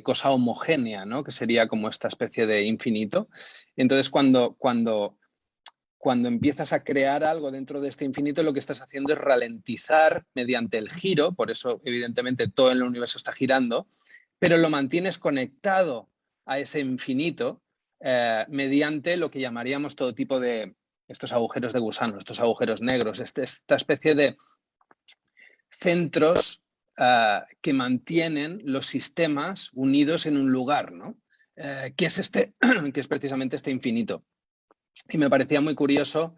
cosa homogénea, ¿no? Que sería como esta especie de infinito. Entonces, cuando empiezas a crear algo dentro de este infinito, lo que estás haciendo es ralentizar mediante el giro, por eso evidentemente todo en el universo está girando, pero lo mantienes conectado a ese infinito mediante lo que llamaríamos todo tipo de estos agujeros de gusano, estos agujeros negros, esta especie de centros que mantienen los sistemas unidos en un lugar, ¿no? Que es precisamente este infinito. Y me parecía muy curioso,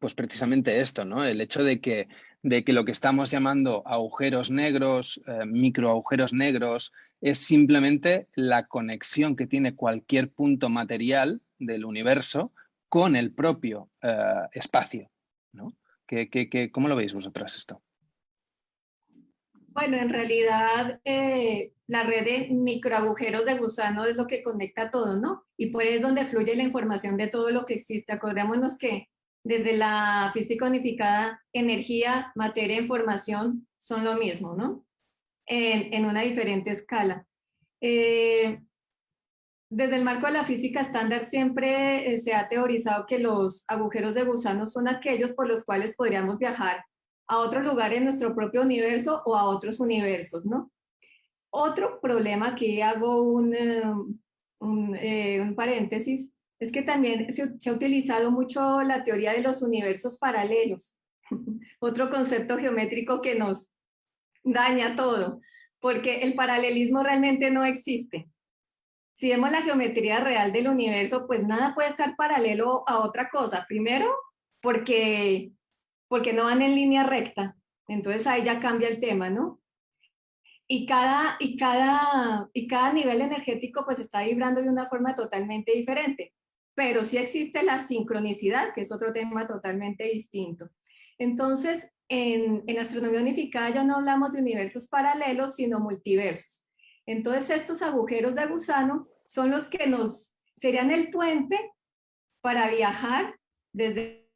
pues precisamente esto, ¿no? El hecho de que lo que estamos llamando agujeros negros, microagujeros negros, es simplemente la conexión que tiene cualquier punto material del universo con el propio espacio, ¿no? ¿Cómo lo veis vosotras esto? Bueno, en realidad la red de microagujeros de gusano es lo que conecta todo, ¿no? Y por ahí es donde fluye la información de todo lo que existe. Acordémonos que desde la física unificada, energía, materia e información son lo mismo, ¿no? En una diferente escala. Desde el marco de la física estándar siempre se ha teorizado que los agujeros de gusano son aquellos por los cuales podríamos viajar a otro lugar en nuestro propio universo o a otros universos, ¿no? Otro problema, que hago un paréntesis, es que también se ha utilizado mucho la teoría de los universos paralelos, otro concepto geométrico que nos daña todo, porque el paralelismo realmente no existe. Si vemos la geometría real del universo, pues nada puede estar paralelo a otra cosa. Primero, porque no van en línea recta. Entonces ahí ya cambia el tema, ¿no? Y cada nivel energético pues está vibrando de una forma totalmente diferente. Pero sí existe la sincronicidad, que es otro tema totalmente distinto. Entonces, en astronomía unificada ya no hablamos de universos paralelos, sino multiversos. Entonces, estos agujeros de gusano son los que serían el puente para viajar desde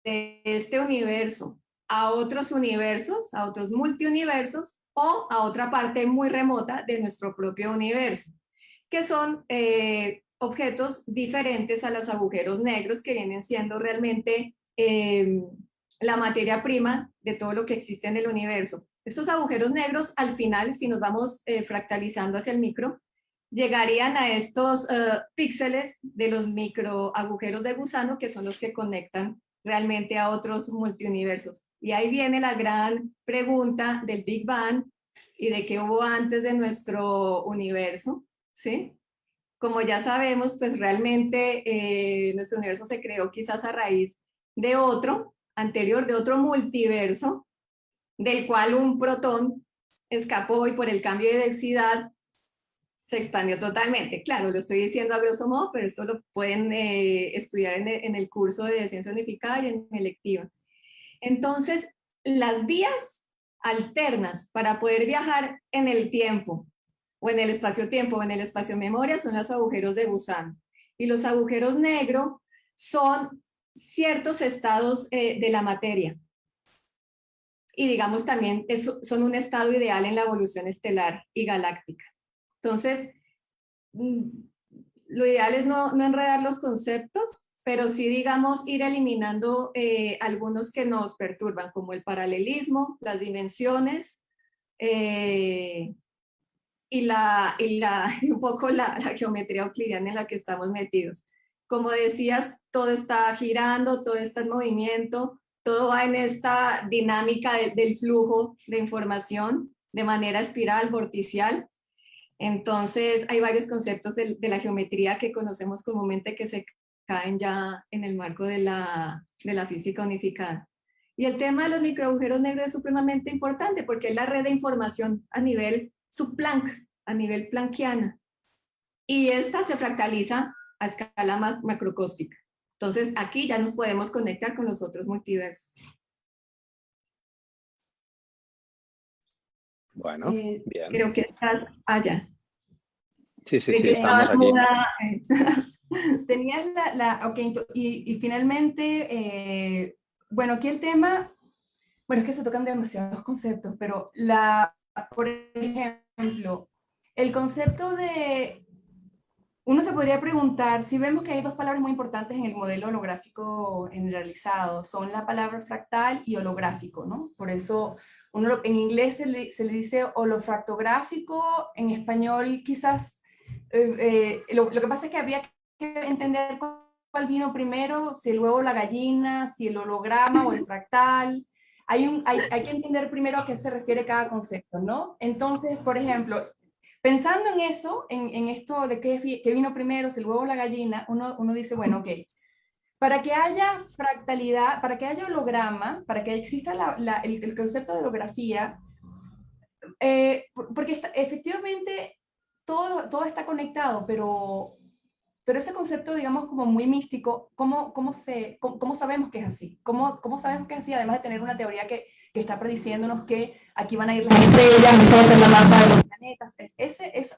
este universo a otros universos, a otros multiuniversos o a otra parte muy remota de nuestro propio universo, que son objetos diferentes a los agujeros negros, que vienen siendo realmente la materia prima de todo lo que existe en el universo. Estos agujeros negros, al final, si nos vamos fractalizando hacia el micro, llegarían a estos píxeles de los microagujeros de gusano, que son los que conectan realmente a otros multiuniversos. Y ahí viene la gran pregunta del Big Bang y de qué hubo antes de nuestro universo, ¿sí? Como ya sabemos, pues realmente nuestro universo se creó quizás a raíz de otro, anterior, de otro multiverso, del cual un protón escapó y por el cambio de densidad Se expandió totalmente. Claro, lo estoy diciendo a grosso modo, pero esto lo pueden estudiar en el curso de Ciencia Unificada y en electiva. Entonces, las vías alternas para poder viajar en el tiempo, o en el espacio-tiempo, o en el espacio-memoria, son los agujeros de gusano. Y los agujeros negros son ciertos estados de la materia. Y digamos también son un estado ideal en la evolución estelar y galáctica. Entonces, lo ideal es no enredar los conceptos, pero sí, digamos, ir eliminando algunos que nos perturban, como el paralelismo, las dimensiones y un poco la geometría euclidiana en la que estamos metidos. Como decías, todo está girando, todo está en movimiento, todo va en esta dinámica del flujo de información de manera espiral, vorticial. Entonces, hay varios conceptos de la geometría que conocemos comúnmente que se caen ya en el marco de la física unificada. Y el tema de los microagujeros negros es supremamente importante porque es la red de información a nivel subplanck, a nivel planckiana. Y esta se fractaliza a escala macrocósmica. Entonces, aquí ya nos podemos conectar con los otros multiversos. Bueno, bien. Creo que estás allá. Sí, estamos aquí. Tenías ok, y finalmente, bueno, aquí el tema, bueno, es que se tocan demasiados conceptos, pero por ejemplo, el concepto de, uno se podría preguntar, si vemos que hay dos palabras muy importantes en el modelo holográfico generalizado, son la palabra fractal y holográfico, ¿no? Por eso en inglés se le dice holofractográfico, en español quizás, lo que pasa es que habría que entender cuál vino primero, si el huevo o la gallina, si el holograma o el fractal. Hay que entender primero a qué se refiere cada concepto, ¿no? Entonces, por ejemplo, pensando en eso, en esto de qué vino primero, si el huevo o la gallina, uno dice, bueno, ok, para que haya fractalidad, para que haya holograma, para que exista el concepto de holografía, porque efectivamente todo está conectado, pero ese concepto, digamos, como muy místico, ¿cómo sabemos que es así? ¿Cómo sabemos que es así? Además de tener una teoría que está prediciéndonos que aquí van a ir las estrellas, esto va a ser la masa de los planetas.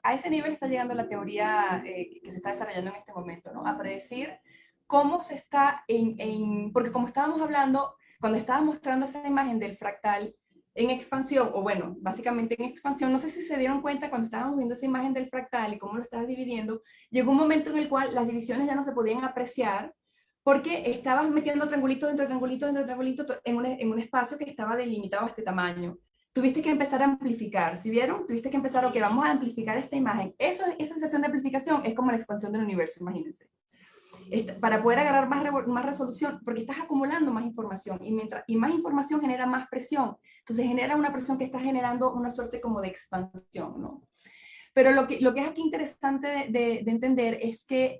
A ese nivel está llegando la teoría que se está desarrollando en este momento, ¿no? A predecir cómo se está porque como estábamos hablando, cuando estaba mostrando esa imagen del fractal, en expansión, o bueno, básicamente en expansión, no sé si se dieron cuenta cuando estábamos viendo esa imagen del fractal y cómo lo estabas dividiendo, llegó un momento en el cual las divisiones ya no se podían apreciar porque estabas metiendo triangulitos dentro de triangulitos dentro de triangulitos en un espacio que estaba delimitado a este tamaño. Tuviste que empezar a amplificar, ¿sí vieron? Tuviste que empezar, ok, vamos a amplificar esta imagen. Esa sensación de amplificación es como la expansión del universo, imagínense. Para poder agarrar más resolución, porque estás acumulando más información y más información genera más presión. Entonces genera una presión que está generando una suerte como de expansión, ¿no? Pero lo que es aquí interesante de entender es que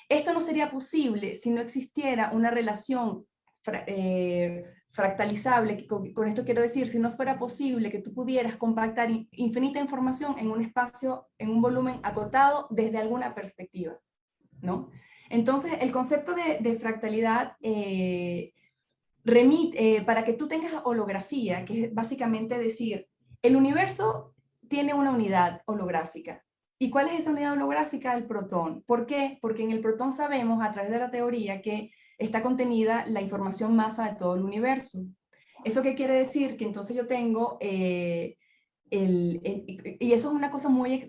esto no sería posible si no existiera una relación fractalizable. Con esto quiero decir, si no fuera posible que tú pudieras compactar infinita información en un espacio, en un volumen acotado desde alguna perspectiva, ¿no? Entonces, el concepto de fractalidad para que tú tengas holografía, que es básicamente decir, el universo tiene una unidad holográfica. ¿Y cuál es esa unidad holográfica? El protón. ¿Por qué? Porque en el protón sabemos, a través de la teoría, que está contenida la información masa de todo el universo. ¿Eso qué quiere decir? Que entonces yo tengo... y eso es una cosa muy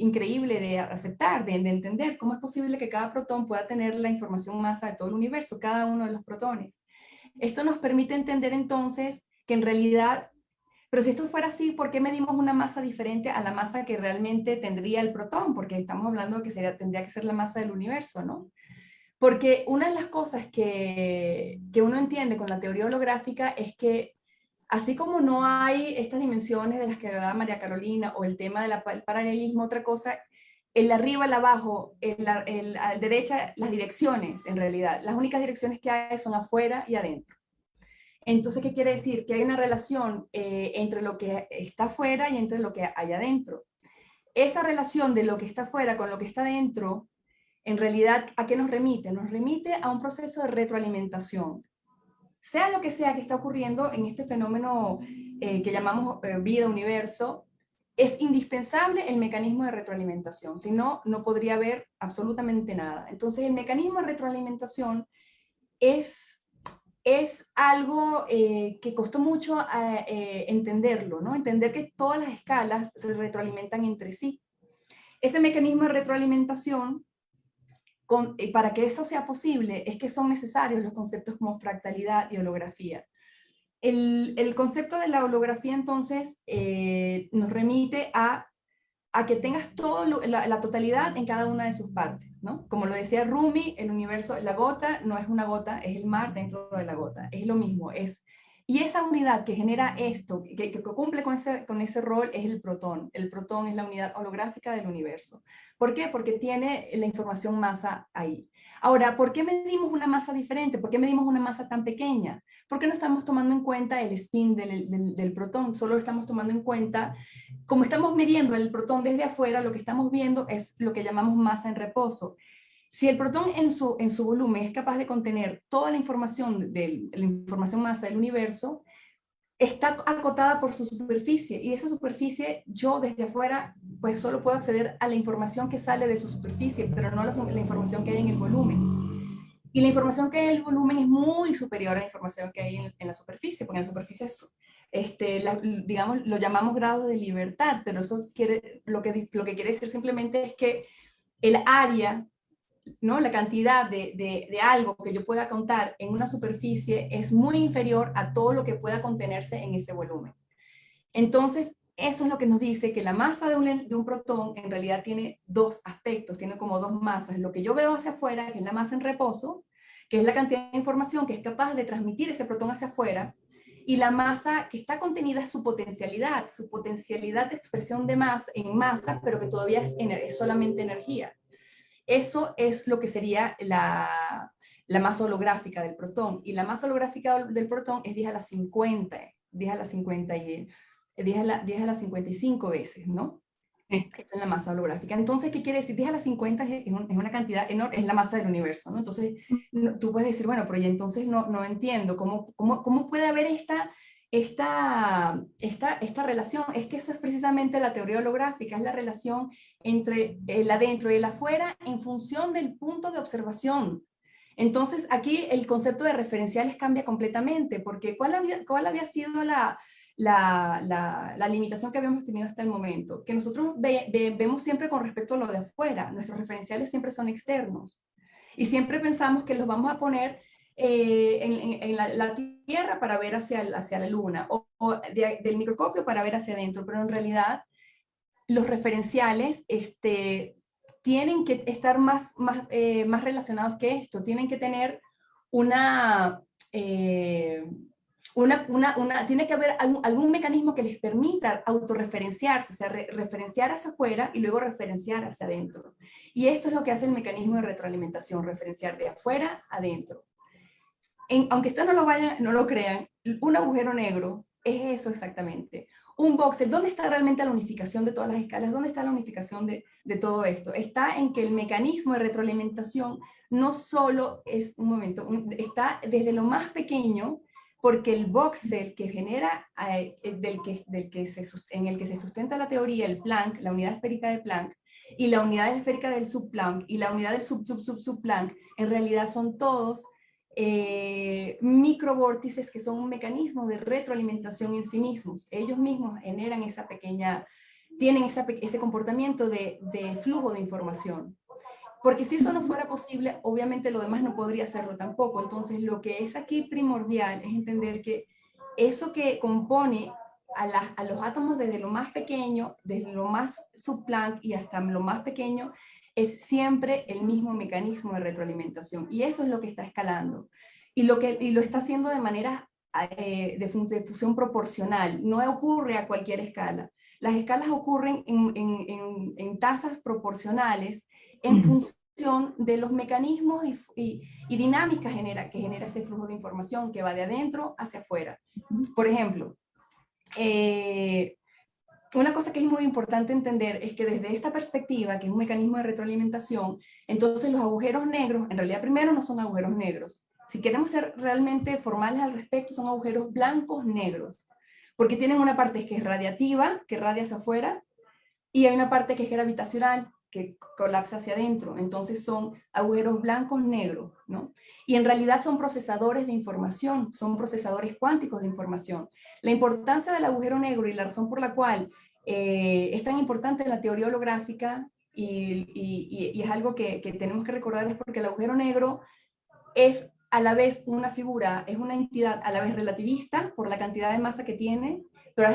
increíble de aceptar, de entender cómo es posible que cada protón pueda tener la información masa de todo el universo, cada uno de los protones. Esto nos permite entender entonces que en realidad, pero si esto fuera así, ¿por qué medimos una masa diferente a la masa que realmente tendría el protón? Porque estamos hablando de que tendría que ser la masa del universo, ¿no? Porque una de las cosas que uno entiende con la teoría holográfica es que así como no hay estas dimensiones de las que hablaba María Carolina o el tema del paralelismo, otra cosa, el arriba, el abajo, a la derecha, las direcciones en realidad. Las únicas direcciones que hay son afuera y adentro. Entonces, ¿qué quiere decir? Que hay una relación entre lo que está afuera y entre lo que hay adentro. Esa relación de lo que está afuera con lo que está adentro, en realidad, ¿a qué nos remite? Nos remite a un proceso de retroalimentación. Sea lo que sea que está ocurriendo en este fenómeno que llamamos vida, universo, es indispensable el mecanismo de retroalimentación, si no, no podría haber absolutamente nada. Entonces, el mecanismo de retroalimentación es algo que costó mucho entenderlo, ¿no? Entender que todas las escalas se retroalimentan entre sí. Ese mecanismo de retroalimentación, para que eso sea posible, es que son necesarios los conceptos como fractalidad y holografía. El concepto de la holografía, entonces, nos remite a que tengas la totalidad en cada una de sus partes, ¿no? Como lo decía Rumi, el universo, la gota no es una gota, es el mar dentro de la gota, es lo mismo, y esa unidad que genera esto, que cumple con ese rol, es el protón. El protón es la unidad holográfica del universo. ¿Por qué? Porque tiene la información masa ahí. Ahora, ¿por qué medimos una masa diferente? ¿Por qué medimos una masa tan pequeña? ¿Por qué no estamos tomando en cuenta el spin del protón? Solo estamos tomando en cuenta, como estamos midiendo el protón desde afuera, lo que estamos viendo es lo que llamamos masa en reposo. Si el protón en su volumen es capaz de contener toda la información masa del universo, está acotada por su superficie, y esa superficie, yo desde afuera, pues solo puedo acceder a la información que sale de su superficie, pero no la información que hay en el volumen. Y la información que hay en el volumen es muy superior a la información que hay en la superficie, porque en la superficie digamos, lo llamamos grado de libertad, pero eso lo que quiere decir simplemente es que el área, ¿no? La cantidad de algo que yo pueda contar en una superficie es muy inferior a todo lo que pueda contenerse en ese volumen. Entonces, eso es lo que nos dice que la masa de un protón en realidad tiene dos aspectos, tiene como dos masas. Lo que yo veo hacia afuera, que es la masa en reposo, que es la cantidad de información que es capaz de transmitir ese protón hacia afuera, y la masa que está contenida es su potencialidad de expresión de masa en masa, pero que todavía es solamente energía. Eso es lo que sería la masa holográfica del protón. Y la masa holográfica del protón es 10 a la 50, 10 a la 50 y 10 a la 55 veces, ¿no? Esa es la masa holográfica. Entonces, ¿qué quiere decir? 10 a la 50 es una cantidad enorme, es la masa del universo, ¿no? Entonces, tú puedes decir, bueno, pero ya entonces no entiendo, ¿cómo puede haber esta relación? Es que eso es precisamente la teoría holográfica, es la relación entre el adentro y el afuera en función del punto de observación. Entonces, aquí el concepto de referenciales cambia completamente, porque ¿cuál había sido la limitación que habíamos tenido hasta el momento? Que nosotros vemos siempre con respecto a lo de afuera, nuestros referenciales siempre son externos, y siempre pensamos que los vamos a poner en la Tierra para ver hacia la Luna, o del microscopio para ver hacia adentro, pero en realidad los referenciales tienen que estar más relacionados que esto, tienen que tener tiene que haber algún mecanismo que les permita autorreferenciarse, o sea, referenciar hacia afuera y luego referenciar hacia adentro. Y esto es lo que hace el mecanismo de retroalimentación, referenciar de afuera a adentro. Aunque ustedes no lo crean, un agujero negro es eso exactamente. Un voxel, ¿dónde está realmente la unificación de todas las escalas? ¿Dónde está la unificación de todo esto? Está en que el mecanismo de retroalimentación no solo es, está desde lo más pequeño, porque el voxel que genera, en el que se sustenta la teoría, el Planck, la unidad esférica de Planck, y la unidad esférica del subplanck, y la unidad del subplanck, en realidad son todos microvórtices que son un mecanismo de retroalimentación en sí mismos. Ellos mismos generan tienen ese comportamiento de flujo de información. Porque si eso no fuera posible, obviamente lo demás no podría hacerlo tampoco. Entonces, lo que es aquí primordial es entender que eso que compone a los átomos desde lo más pequeño, desde lo más subplanck y hasta lo más pequeño, es siempre el mismo mecanismo de retroalimentación. Y eso es lo que está escalando. Y lo está haciendo de manera de fusión proporcional. No ocurre a cualquier escala. Las escalas ocurren en tasas proporcionales en función de los mecanismos y dinámicas que genera ese flujo de información que va de adentro hacia afuera. Por ejemplo, una cosa que es muy importante entender es que desde esta perspectiva, que es un mecanismo de retroalimentación, entonces los agujeros negros, en realidad primero no son agujeros negros. Si queremos ser realmente formales al respecto, son agujeros blancos negros, porque tienen una parte que es radiativa, que radia hacia afuera, y hay una parte que es gravitacional, que colapsa hacia adentro. Entonces son agujeros blancos negros, ¿no? Y en realidad son procesadores de información, son procesadores cuánticos de información. La importancia del agujero negro y la razón por la cual es tan importante en la teoría holográfica y es algo que tenemos que recordar es porque el agujero negro es a la vez una figura, es una entidad a la vez relativista por la cantidad de masa que tiene, pero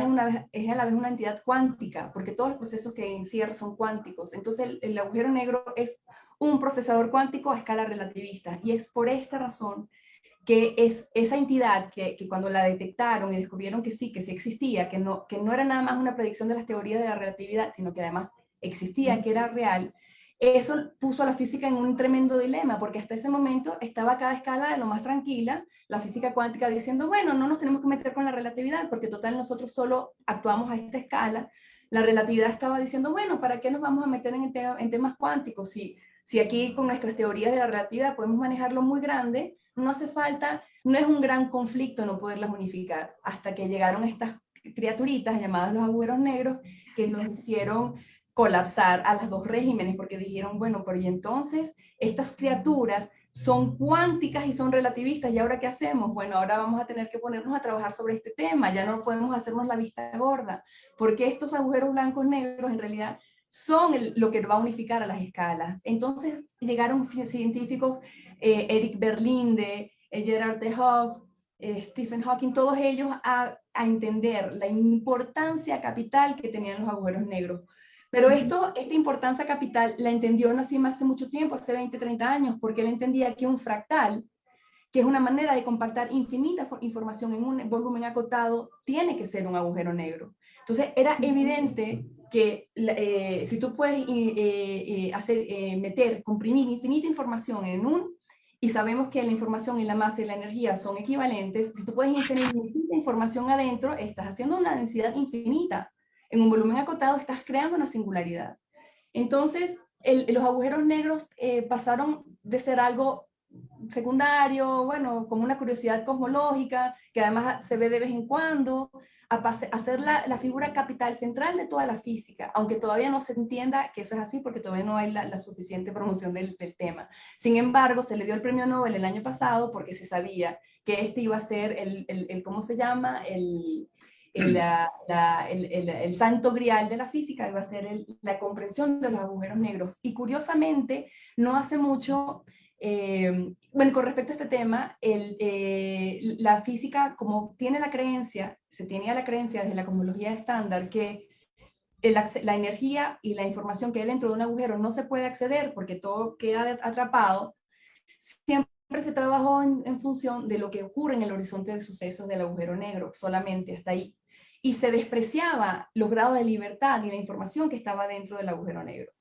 es a la vez una entidad cuántica, porque todos los procesos que encierra son cuánticos. Entonces el agujero negro es un procesador cuántico a escala relativista, y es por esta razón que es esa entidad que cuando la detectaron y descubrieron que sí existía, que no era nada más una predicción de las teorías de la relatividad, sino que además existía, que era real. Eso puso a la física en un tremendo dilema, porque hasta ese momento estaba cada escala de lo más tranquila, la física cuántica diciendo, bueno, no nos tenemos que meter con la relatividad, porque total nosotros solo actuamos a esta escala. La relatividad estaba diciendo, bueno, ¿para qué nos vamos a meter en temas cuánticos? Si aquí con nuestras teorías de la relatividad podemos manejarlo muy grande, no hace falta, no es un gran conflicto no poderlas unificar, hasta que llegaron estas criaturitas llamadas los agujeros negros, que nos hicieron colapsar a los dos regímenes, porque dijeron, bueno, pero y entonces estas criaturas son cuánticas y son relativistas, ¿y ahora qué hacemos? Bueno, ahora vamos a tener que ponernos a trabajar sobre este tema, ya no podemos hacernos la vista gorda, porque estos agujeros blancos negros en realidad son lo que va a unificar a las escalas. Entonces llegaron científicos, Eric Berlinde, Gerard de Hoof, Stephen Hawking, todos ellos a entender la importancia capital que tenían los agujeros negros. Pero esta importancia capital la entendió Nassim hace mucho tiempo, hace 20, 30 años, porque él entendía que un fractal, que es una manera de compactar infinita información en un volumen acotado, tiene que ser un agujero negro. Entonces era evidente que si tú puedes comprimir infinita información en y sabemos que la información y la masa y la energía son equivalentes, si tú puedes tener infinita información adentro, estás haciendo una densidad infinita. En un volumen acotado estás creando una singularidad. Entonces, los agujeros negros pasaron de ser algo secundario, bueno, como una curiosidad cosmológica, que además se ve de vez en cuando, a ser la figura capital central de toda la física, aunque todavía no se entienda que eso es así, porque todavía no hay la suficiente promoción del tema. Sin embargo, se le dio el premio Nobel el año pasado porque se sabía que este iba a ser ¿cómo se llama? El santo grial de la física, iba a ser la comprensión de los agujeros negros. Y curiosamente, no hace mucho, bueno, con respecto a este tema, la física, como tiene la creencia, se tenía la creencia desde la cosmología estándar que la energía y la información que hay dentro de un agujero no se puede acceder porque todo queda atrapado, siempre se trabajó en función de lo que ocurre en el horizonte de sucesos del agujero negro, solamente hasta ahí. Y se despreciaba los grados de libertad y la información que estaba dentro del agujero negro.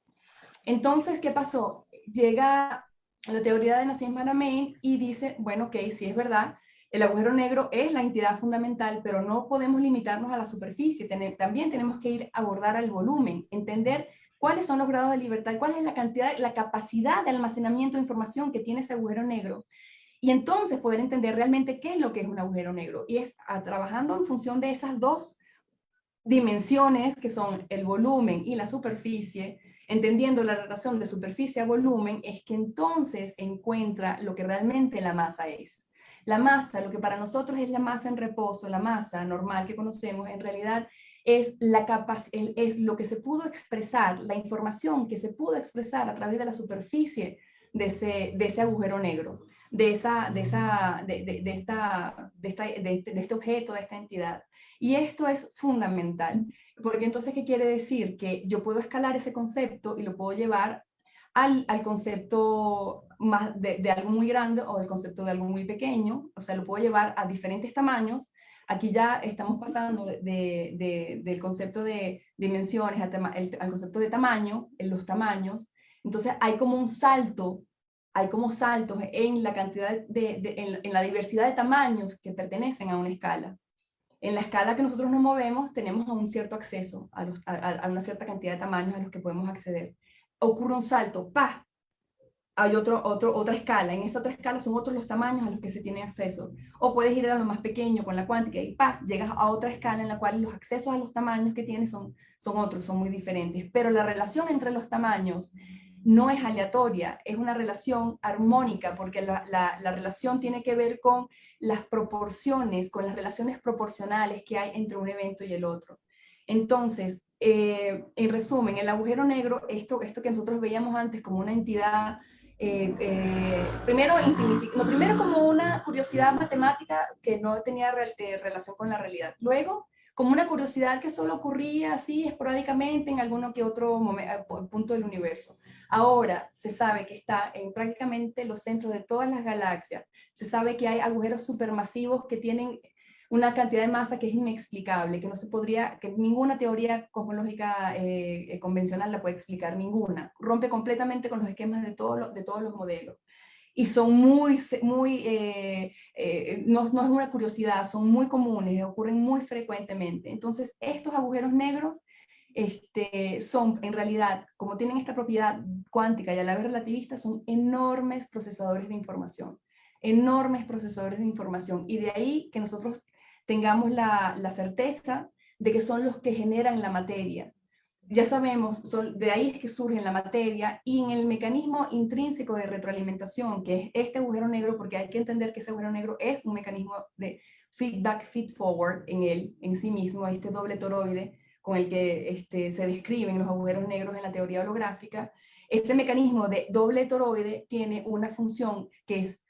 Entonces, ¿qué pasó? Llega la teoría de Nassim Haramein y dice, bueno, ok, sí es verdad, el agujero negro es la entidad fundamental, pero no podemos limitarnos a la superficie, también tenemos que ir a abordar al volumen, entender cuáles son los grados de libertad, cuál es la cantidad, la capacidad de almacenamiento de información que tiene ese agujero negro, y entonces poder entender realmente qué es lo que es un agujero negro, y es trabajando en función de esas dos dimensiones que son el volumen y la superficie, entendiendo la relación de superficie a volumen, es que entonces encuentra lo que realmente la masa es. La masa, lo que para nosotros es la masa en reposo, la masa normal que conocemos, en realidad es lo que se pudo expresar, la información que se pudo expresar a través de la superficie de ese agujero negro, de este objeto, de esta entidad. Y esto es fundamental, porque entonces, ¿qué quiere decir? Que yo puedo escalar ese concepto y lo puedo llevar al concepto más de algo muy grande o del concepto de algo muy pequeño, o sea, lo puedo llevar a diferentes tamaños. Aquí ya estamos pasando del concepto de dimensiones al concepto de tamaño, en los tamaños. Entonces hay como un salto, hay como saltos en la cantidad en la diversidad de tamaños que pertenecen a una escala. En la escala que nosotros nos movemos tenemos un cierto acceso a una cierta cantidad de tamaños a los que podemos acceder. Ocurre un salto, ¡pah! Hay otra escala. En esa otra escala son otros los tamaños a los que se tiene acceso. O puedes ir a lo más pequeño con la cuántica y ¡pah! Llegas a otra escala en la cual los accesos a los tamaños que tienes son otros, son muy diferentes. Pero la relación entre los tamaños no es aleatoria, es una relación armónica, porque la relación tiene que ver con las proporciones, con las relaciones proporcionales que hay entre un evento y el otro. Entonces, en resumen, el agujero negro, esto que nosotros veíamos antes como una entidad, primero como una curiosidad matemática que no tenía relación con la realidad. Luego, como una curiosidad que solo ocurría así esporádicamente en alguno que otro punto del universo. Ahora se sabe que está en prácticamente los centros de todas las galaxias. Se sabe que hay agujeros supermasivos que tienen una cantidad de masa que es inexplicable, que no se podría, que ninguna teoría cosmológica convencional la puede explicar, ninguna. Rompe completamente con los esquemas de todos los modelos. Y son no es una curiosidad, son muy comunes, ocurren muy frecuentemente. Entonces, estos agujeros negros son, en realidad, como tienen esta propiedad cuántica y a la vez relativista, son enormes procesadores de información. Enormes procesadores de información. Y de ahí que nosotros tengamos la certeza de que son los que generan la materia. Ya sabemos, de ahí es que surge la materia y en el mecanismo intrínseco de retroalimentación, que es este agujero negro, porque hay que entender que ese agujero negro es un mecanismo de feedback, feed-forward en sí mismo, este doble toroide con el que se describen los agujeros negros en la teoría holográfica. Este mecanismo de doble toroide tiene una función que es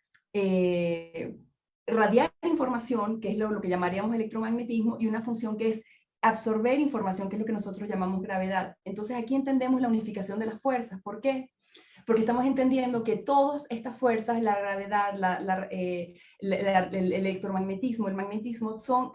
radiar información, que es lo que llamaríamos electromagnetismo, y una función que es absorber información, que es lo que nosotros llamamos gravedad. Entonces aquí entendemos la unificación de las fuerzas. ¿Por qué? Porque estamos entendiendo que todas estas fuerzas, la gravedad, el electromagnetismo, el magnetismo, son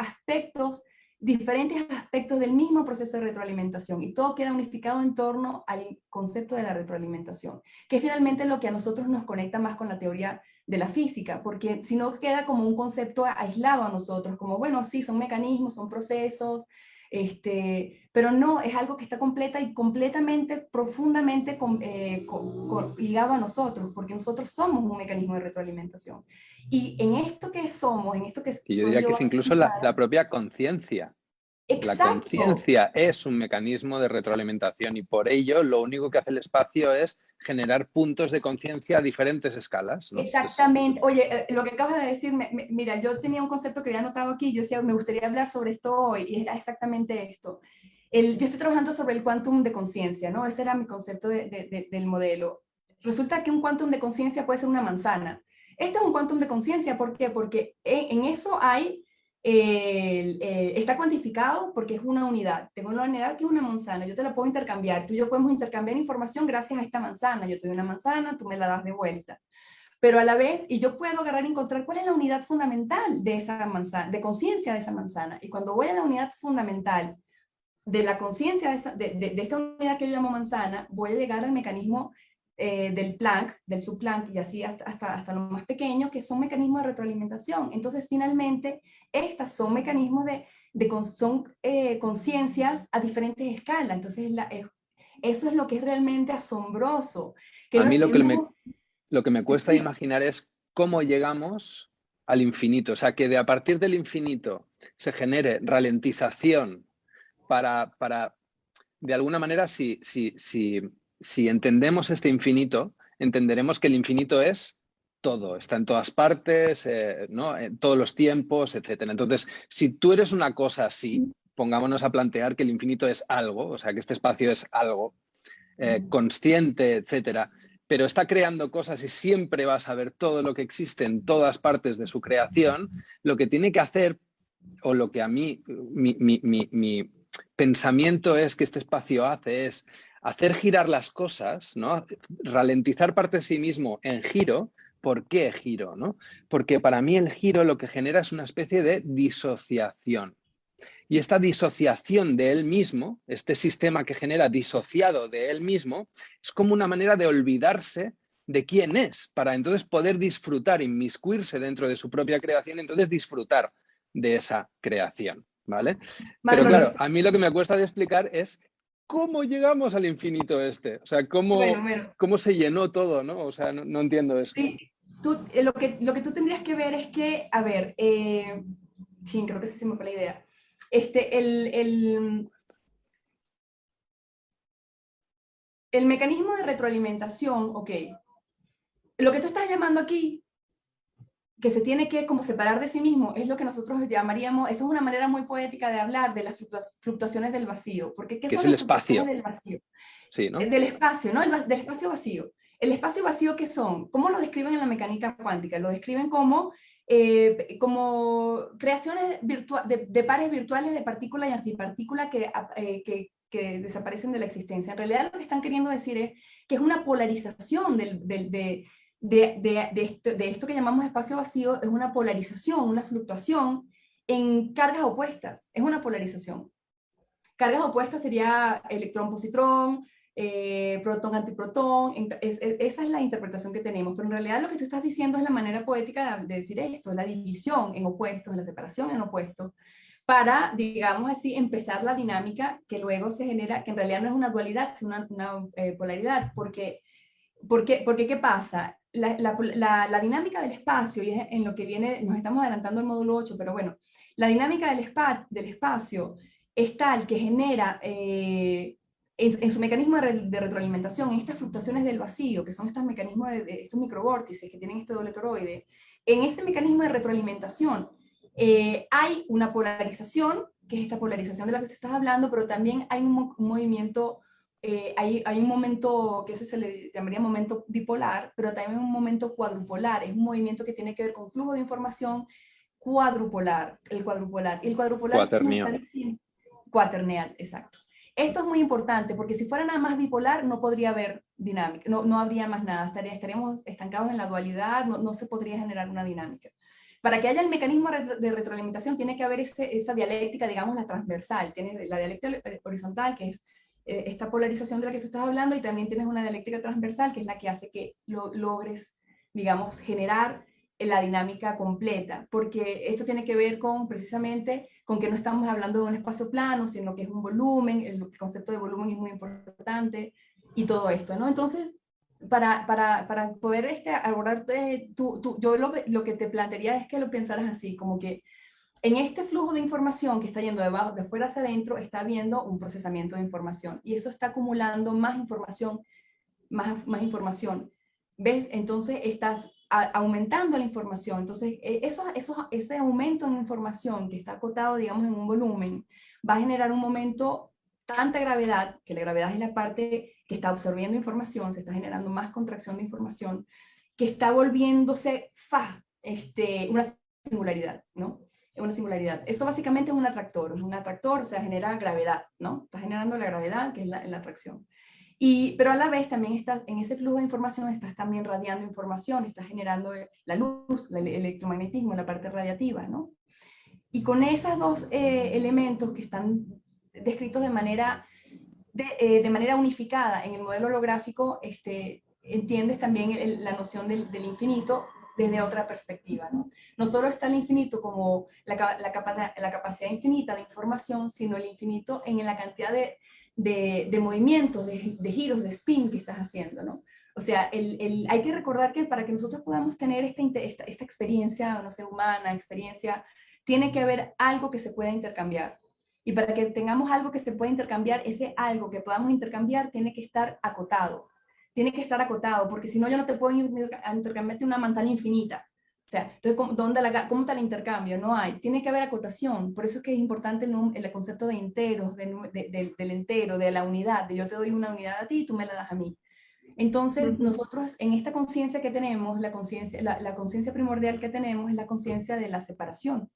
diferentes aspectos del mismo proceso de retroalimentación, y todo queda unificado en torno al concepto de la retroalimentación, que es finalmente lo que a nosotros nos conecta más con la teoría de la física, porque si no queda como un concepto aislado a nosotros, como bueno, sí, son mecanismos, son procesos, pero no, es algo que está completa y completamente, profundamente ligado a nosotros, porque nosotros somos un mecanismo de retroalimentación. Y en esto que somos, en esto que y yo diría que es incluso la propia conciencia. La conciencia es un mecanismo de retroalimentación y por ello lo único que hace el espacio es generar puntos de conciencia a diferentes escalas, ¿no? Exactamente. Oye, lo que acabas de decir, mira, yo tenía un concepto que había anotado aquí, yo decía, me gustaría hablar sobre esto hoy, y era exactamente esto. Yo estoy trabajando sobre el quantum de conciencia, ¿no? Ese era mi concepto del modelo. Resulta que un quantum de conciencia puede ser una manzana. Este es un quantum de conciencia, ¿por qué? Porque en eso hay está cuantificado porque es una unidad. Tengo una unidad que es una manzana, yo te la puedo intercambiar. Tú y yo podemos intercambiar información gracias a esta manzana. Yo te doy una manzana, tú me la das de vuelta. Pero a la vez, y yo puedo agarrar y encontrar cuál es la unidad fundamental de esa manzana, de conciencia de esa manzana. Y cuando voy a la unidad fundamental de la conciencia de esta unidad que yo llamo manzana, voy a llegar al mecanismo del Planck, del subplanck, y así hasta lo más pequeño, que son mecanismos de retroalimentación. Entonces, finalmente, estas son mecanismos son conciencias a diferentes escalas. Entonces, eso es lo que es realmente asombroso. A mí lo que me cuesta imaginar es cómo llegamos al infinito. O sea, que a partir del infinito se genere ralentización para de alguna manera, si entendemos este infinito, entenderemos que el infinito es todo, está en todas partes, ¿no? En todos los tiempos, etc. Entonces, si tú eres una cosa así, pongámonos a plantear que el infinito es algo, o sea, que este espacio es algo consciente, etcétera, pero está creando cosas y siempre vas a ver todo lo que existe en todas partes de su creación, lo que tiene que hacer, o lo que a mí, mi pensamiento es que este espacio hace es hacer girar las cosas, ¿no? Ralentizar parte de sí mismo en giro. ¿Por qué giro, no? Porque para mí el giro lo que genera es una especie de disociación. Y esta disociación de él mismo, este sistema que genera disociado de él mismo, es como una manera de olvidarse de quién es, para entonces poder disfrutar, inmiscuirse dentro de su propia creación, entonces disfrutar de esa creación, ¿vale? Pero Marco, claro, a mí lo que me cuesta de explicar es cómo llegamos al infinito este, o sea, bueno, cómo se llenó todo, ¿no? O sea, no entiendo eso. sí, lo que tú tendrías que ver es que, a ver, sí, creo que sí se me fue la idea. El mecanismo de retroalimentación, ok, lo que tú estás llamando aquí, que se tiene que como separar de sí mismo, es lo que nosotros llamaríamos, eso es una manera muy poética de hablar de las fluctuaciones del vacío, porque ¿qué Que es son el las fluctuaciones espacio, del vacío? sí, ¿no? Del espacio, ¿no? Del espacio vacío. ¿El espacio vacío qué son? ¿Cómo lo describen en la mecánica cuántica? Lo describen como creaciones de pares virtuales de partícula y antipartícula que desaparecen de la existencia. En realidad lo que están queriendo decir es que es una polarización de esto que llamamos espacio vacío, es una polarización, una fluctuación en cargas opuestas. Es una polarización. Cargas opuestas sería electrón-positrón, protón-antiprotón, esa es la interpretación que tenemos, pero en realidad lo que tú estás diciendo es la manera poética de decir esto, la división en opuestos, la separación en opuestos, para, digamos así, empezar la dinámica que luego se genera, que en realidad no es una dualidad, sino una polaridad, porque ¿qué pasa? La dinámica del espacio, y es en lo que viene, nos estamos adelantando el módulo 8, pero bueno, la dinámica del espacio es tal que genera en su mecanismo de retroalimentación, en estas fluctuaciones del vacío, que son estos mecanismos de estos microvórtices que tienen este doble toroide, en ese mecanismo de retroalimentación hay una polarización, que es esta polarización de la que tú estás hablando, pero también hay un movimiento, hay un momento que ese se le llamaría momento dipolar, pero también un momento cuadrupolar, es un movimiento que tiene que ver con flujo de información cuadrupolar, el cuadrupolar. Y el cuadrupolar nos Cuaternio. está diciendo, cuaterneal, exacto. Esto es muy importante porque si fuera nada más bipolar no podría haber dinámica, no habría más nada, estaríamos estancados en la dualidad, no se podría generar una dinámica. Para que haya el mecanismo de retroalimentación tiene que haber esa dialéctica, digamos, la transversal. Tienes la dialéctica horizontal, que es esta polarización de la que tú estás hablando, y también tienes una dialéctica transversal, que es la que hace que logres, digamos, generar la dinámica completa, porque esto tiene que ver precisamente con que no estamos hablando de un espacio plano, sino que es un volumen, el concepto de volumen es muy importante, y todo esto, ¿no? Entonces, para poder abordar, yo lo que te plantearía es que lo pensaras así, como que en este flujo de información que está yendo de afuera hacia adentro, está habiendo un procesamiento de información, y eso está acumulando más información, más información. ¿Ves? Entonces estás aumentando la información. Entonces, ese aumento en información que está acotado, digamos, en un volumen, va a generar un momento, tanta gravedad, que la gravedad es la parte que está absorbiendo información, se está generando más contracción de información, que está volviéndose una singularidad, ¿no? Una singularidad. Esto básicamente es un atractor, o sea, genera gravedad, ¿no? Está generando la gravedad, que es la atracción. Pero a la vez también estás en ese flujo de información, estás también radiando información, estás generando la luz, el electromagnetismo, la parte radiativa, ¿no? Y con esos dos elementos que están descritos de manera unificada en el modelo holográfico, entiendes también la noción del infinito desde otra perspectiva, ¿no? No solo está el infinito como la capacidad infinita de información, sino el infinito en la cantidad de movimientos, de giros, de spin que estás haciendo, ¿no? O sea, hay que recordar que para que nosotros podamos tener esta experiencia, no sé, humana, experiencia, tiene que haber algo que se pueda intercambiar. Y para que tengamos algo que se pueda intercambiar, ese algo que podamos intercambiar tiene que estar acotado. Tiene que estar acotado, porque si no yo no te puedo intercambiar una manzana infinita. O sea, entonces, ¿cómo está el intercambio? No hay. Tiene que haber acotación. Por eso es que es importante el concepto de enteros, del entero, de la unidad. De yo te doy una unidad a ti y tú me la das a mí. Entonces, nosotros en esta conciencia que tenemos, la conciencia primordial que tenemos es la conciencia de la separación.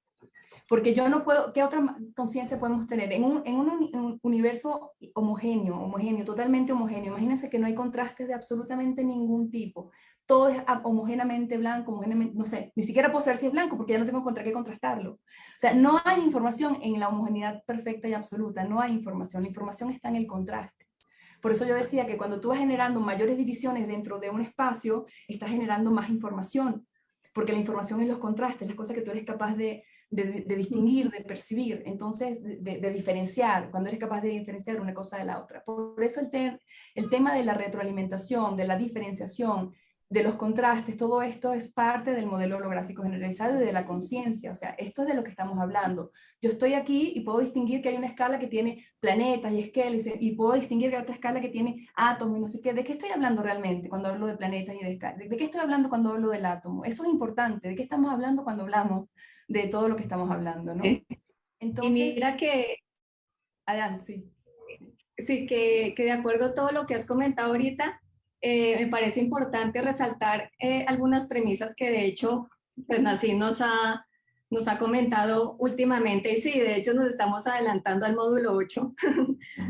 Porque yo no puedo, ¿qué otra conciencia podemos tener? En un universo homogéneo, totalmente homogéneo. Imagínense que no hay contrastes de absolutamente ningún tipo. Todo es homogéneamente blanco, homogéneamente, no sé, ni siquiera puedo saber si es blanco porque ya no tengo contra qué contrastarlo. O sea, no hay información en la homogeneidad perfecta y absoluta, no hay información. La información está en el contraste. Por eso yo decía que cuando tú vas generando mayores divisiones dentro de un espacio, estás generando más información, porque la información es los contrastes, las cosas que tú eres capaz de distinguir, de percibir, entonces de diferenciar, cuando eres capaz de diferenciar una cosa de la otra. Por eso el tema de la retroalimentación, de la diferenciación, de los contrastes, todo esto es parte del modelo holográfico generalizado y de la conciencia. O sea, esto es de lo que estamos hablando. Yo estoy aquí y puedo distinguir que hay una escala que tiene planetas y escalas, y puedo distinguir que hay otra escala que tiene átomos y no sé qué. ¿De qué estoy hablando realmente cuando hablo de planetas y de escalas? ¿De qué estoy hablando cuando hablo del átomo? Eso es importante. ¿De qué estamos hablando cuando hablamos de todo lo que estamos hablando, ¿no? Y Entonces, mira que, adelante, sí. sí, que de acuerdo a todo lo que has comentado ahorita, me parece importante resaltar algunas premisas que de hecho, pues Nassim nos ha comentado últimamente, y sí, de hecho nos estamos adelantando al módulo 8,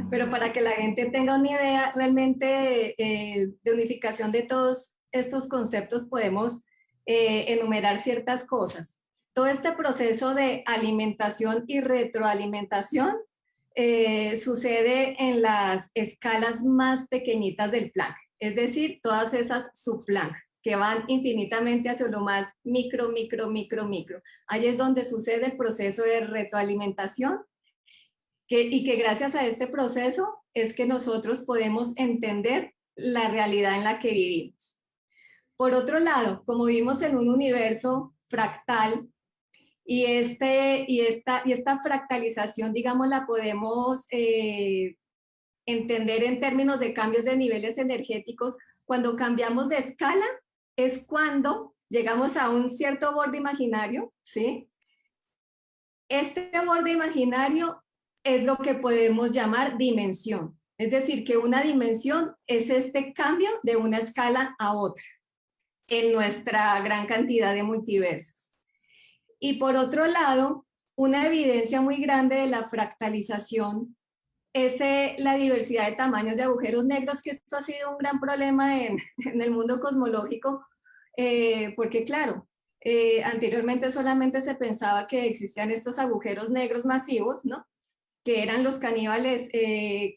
pero para que la gente tenga una idea realmente de unificación de todos estos conceptos, podemos enumerar ciertas cosas. Todo este proceso de alimentación y retroalimentación sucede en las escalas más pequeñitas del Planck, es decir, todas esas subplanck que van infinitamente hacia lo más micro, micro, micro, micro. Ahí es donde sucede el proceso de retroalimentación y que gracias a este proceso es que nosotros podemos entender la realidad en la que vivimos. Por otro lado, como vivimos en un universo fractal, y esta fractalización, digamos, la podemos entender en términos de cambios de niveles energéticos. Cuando cambiamos de escala es cuando llegamos a un cierto borde imaginario, ¿sí? Este borde imaginario es lo que podemos llamar dimensión. Es decir, que una dimensión es este cambio de una escala a otra en nuestra gran cantidad de multiversos. Y por otro lado, una evidencia muy grande de la fractalización es la diversidad de tamaños de agujeros negros, que esto ha sido un gran problema en el mundo cosmológico, porque claro, anteriormente solamente se pensaba que existían estos agujeros negros masivos, ¿no? Que eran los caníbales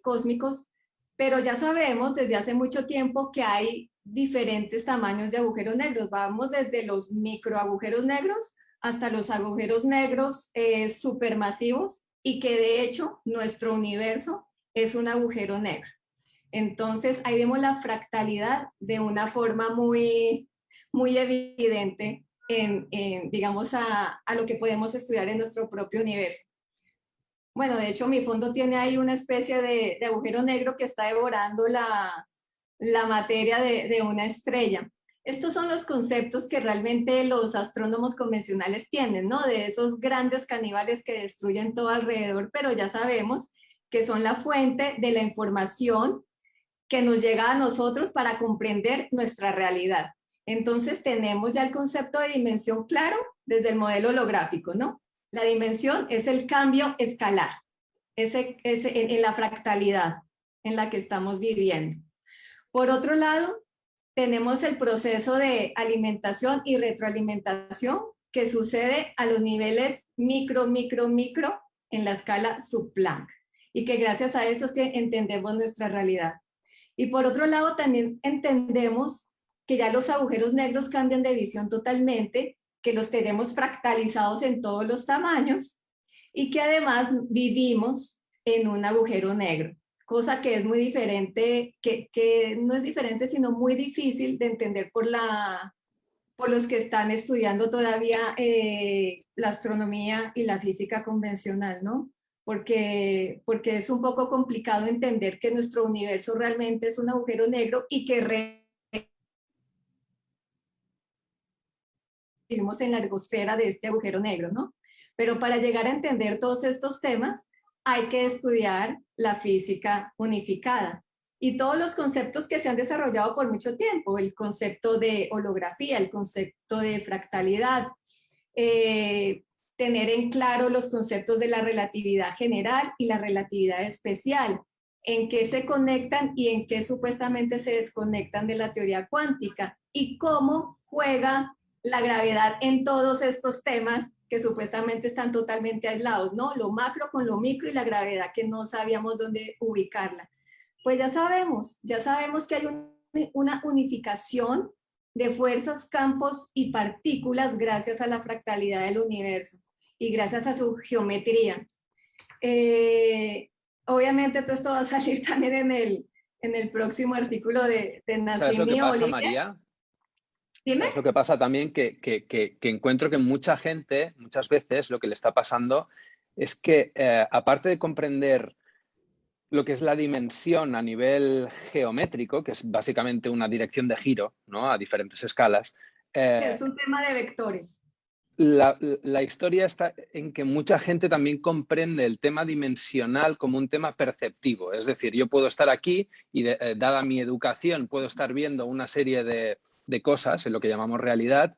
cósmicos, pero ya sabemos desde hace mucho tiempo que hay diferentes tamaños de agujeros negros. Vamos desde los microagujeros negros hasta los agujeros negros supermasivos, y que de hecho nuestro universo es un agujero negro. Entonces ahí vemos la fractalidad de una forma muy, muy evidente digamos, a lo que podemos estudiar en nuestro propio universo. Bueno, de hecho mi fondo tiene ahí una especie de agujero negro que está devorando la materia de una estrella. Estos son los conceptos que realmente los astrónomos convencionales tienen, ¿no? De esos grandes caníbales que destruyen todo alrededor, pero ya sabemos que son la fuente de la información que nos llega a nosotros para comprender nuestra realidad. Entonces tenemos ya el concepto de dimensión claro desde el modelo holográfico, ¿no? La dimensión es el cambio escalar, en la fractalidad en la que estamos viviendo. Por otro lado, tenemos el proceso de alimentación y retroalimentación que sucede a los niveles micro, micro, micro en la escala subplanck, y que gracias a eso es que entendemos nuestra realidad. Y por otro lado, también entendemos que ya los agujeros negros cambian de visión totalmente, que los tenemos fractalizados en todos los tamaños y que además vivimos en un agujero negro, cosa que es muy diferente, que no es diferente, sino muy difícil de entender por los que están estudiando todavía la astronomía y la física convencional, ¿no? Porque es un poco complicado entender que nuestro universo realmente es un agujero negro y que vivimos en la ergosfera de este agujero negro, ¿no? Pero para llegar a entender todos estos temas, hay que estudiar la física unificada y todos los conceptos que se han desarrollado por mucho tiempo, el concepto de holografía, el concepto de fractalidad, tener en claro los conceptos de la relatividad general y la relatividad especial, en qué se conectan y en qué supuestamente se desconectan de la teoría cuántica, y cómo juega la gravedad en todos estos temas que supuestamente están totalmente aislados, ¿no? Lo macro con lo micro y la gravedad que no sabíamos dónde ubicarla. Pues ya sabemos que hay una unificación de fuerzas, campos y partículas gracias a la fractalidad del universo y gracias a su geometría. Obviamente todo esto va a salir también en el próximo artículo de Nassim ¿Sabes lo que pasa, Niolier. María? Dime. ¿Sabes lo que pasa también? Que encuentro que mucha gente, muchas veces, lo que le está pasando es que, aparte de comprender lo que es la dimensión a nivel geométrico, que es básicamente una dirección de giro, ¿no?, a diferentes escalas. Es un tema de vectores. La historia está en que mucha gente también comprende el tema dimensional como un tema perceptivo. Es decir, yo puedo estar aquí y, dada mi educación, puedo estar viendo una serie de cosas en lo que llamamos realidad,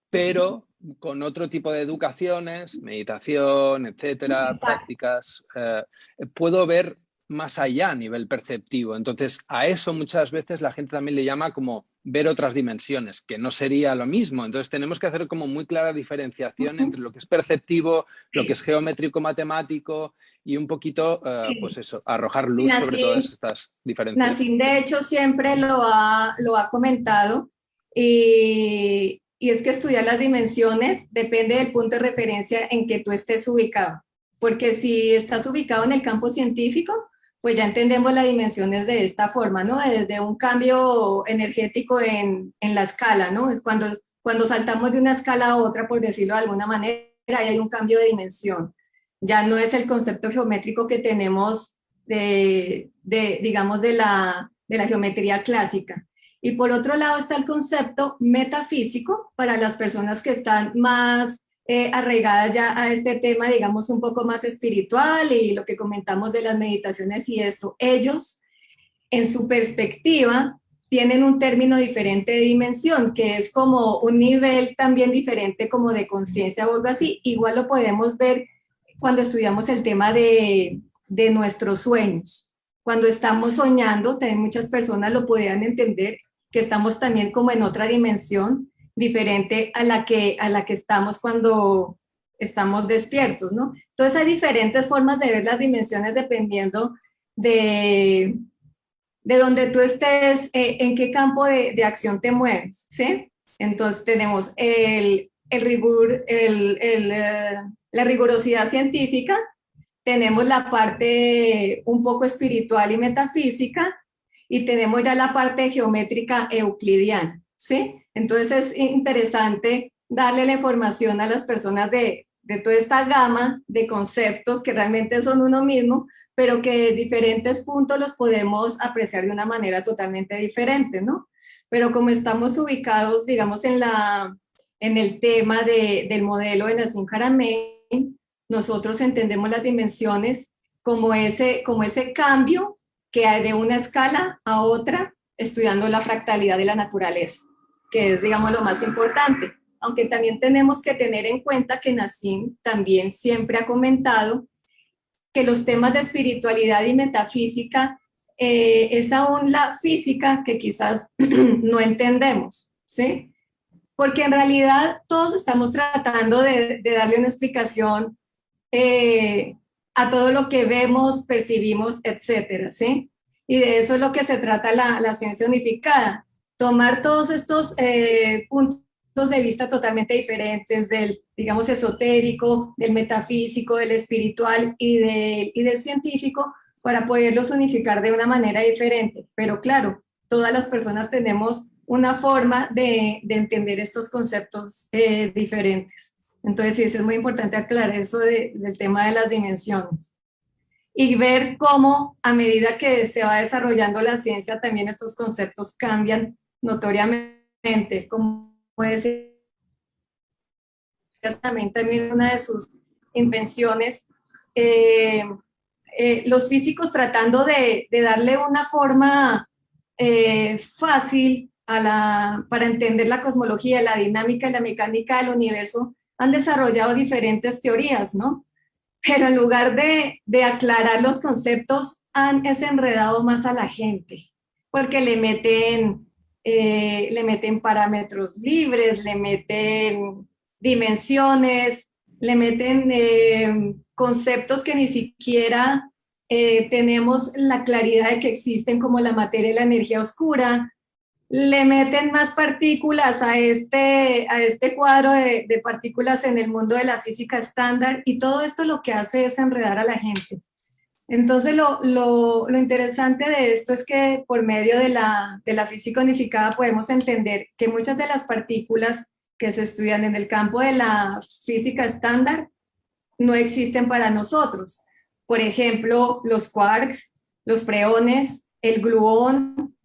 pero con otro tipo de educaciones, meditación, etcétera, Exacto. prácticas, puedo ver más allá a nivel perceptivo. Entonces, a eso muchas veces la gente también le llama como ver otras dimensiones, que no sería lo mismo. Entonces, tenemos que hacer como muy clara diferenciación entre lo que es perceptivo, lo que es geométrico, matemático, y un poquito, pues eso, arrojar luz sobre todas estas diferencias. Nassim, de hecho, siempre lo ha comentado, y es que estudiar las dimensiones depende del punto de referencia en que tú estés ubicado. Porque si estás ubicado en el campo científico, pues ya entendemos las dimensiones de esta forma, ¿no? Desde un cambio energético en la escala, ¿no? Es cuando saltamos de una escala a otra, por decirlo de alguna manera, ahí hay un cambio de dimensión. Ya no es el concepto geométrico que tenemos digamos, de la geometría clásica. Y por otro lado está el concepto metafísico para las personas que están más arraigadas ya a este tema, digamos, un poco más espiritual, y lo que comentamos de las meditaciones y esto. Ellos, en su perspectiva, tienen un término diferente de dimensión, que es como un nivel también diferente como de conciencia o algo así. Igual lo podemos ver cuando estudiamos el tema de nuestros sueños. Cuando estamos soñando, también muchas personas lo podrían entender, que estamos también como en otra dimensión diferente a la que estamos cuando estamos despiertos, ¿no? Entonces hay diferentes formas de ver las dimensiones dependiendo de donde tú estés, en qué campo de acción te mueves, ¿sí? Entonces tenemos la rigurosidad científica, tenemos la parte un poco espiritual y metafísica, y tenemos ya la parte geométrica euclidiana, ¿sí? Entonces es interesante darle la información a las personas de toda esta gama de conceptos que realmente son uno mismo, pero que de diferentes puntos los podemos apreciar de una manera totalmente diferente, ¿no? Pero como estamos ubicados, digamos, en el tema del modelo de Nassim Haramein, nosotros entendemos las dimensiones como ese cambio que hay de una escala a otra, estudiando la fractalidad de la naturaleza, que es, digamos, lo más importante. Aunque también tenemos que tener en cuenta que Nassim también siempre ha comentado que los temas de espiritualidad y metafísica es aún la física que quizás no entendemos, ¿sí? Porque en realidad todos estamos tratando de darle una explicación a todo lo que vemos, percibimos, etcétera, ¿sí? Y de eso es lo que se trata la ciencia unificada, tomar todos estos puntos de vista totalmente diferentes del, digamos, esotérico, del metafísico, del espiritual y del científico, para poderlos unificar de una manera diferente. Pero claro, todas las personas tenemos una forma de entender estos conceptos diferentes. Entonces, sí, eso es muy importante aclarar eso del tema de las dimensiones. Y ver cómo, a medida que se va desarrollando la ciencia, también estos conceptos cambian notoriamente, como puede ser también una de sus invenciones, los físicos tratando de darle una forma fácil para entender la cosmología, la dinámica y la mecánica del universo, han desarrollado diferentes teorías, ¿no? Pero en lugar de aclarar los conceptos, han desenredado más a la gente, porque le meten parámetros libres, le meten dimensiones, le meten conceptos que ni siquiera tenemos la claridad de que existen, como la materia y la energía oscura. Le meten más partículas a este cuadro de partículas en el mundo de la física estándar, y todo esto lo que hace es enredar a la gente. Entonces, lo interesante de esto es que por medio de la física unificada podemos entender que muchas de las partículas que se estudian en el campo de la física estándar no existen para nosotros. Por ejemplo, los quarks, los preones, el gluón.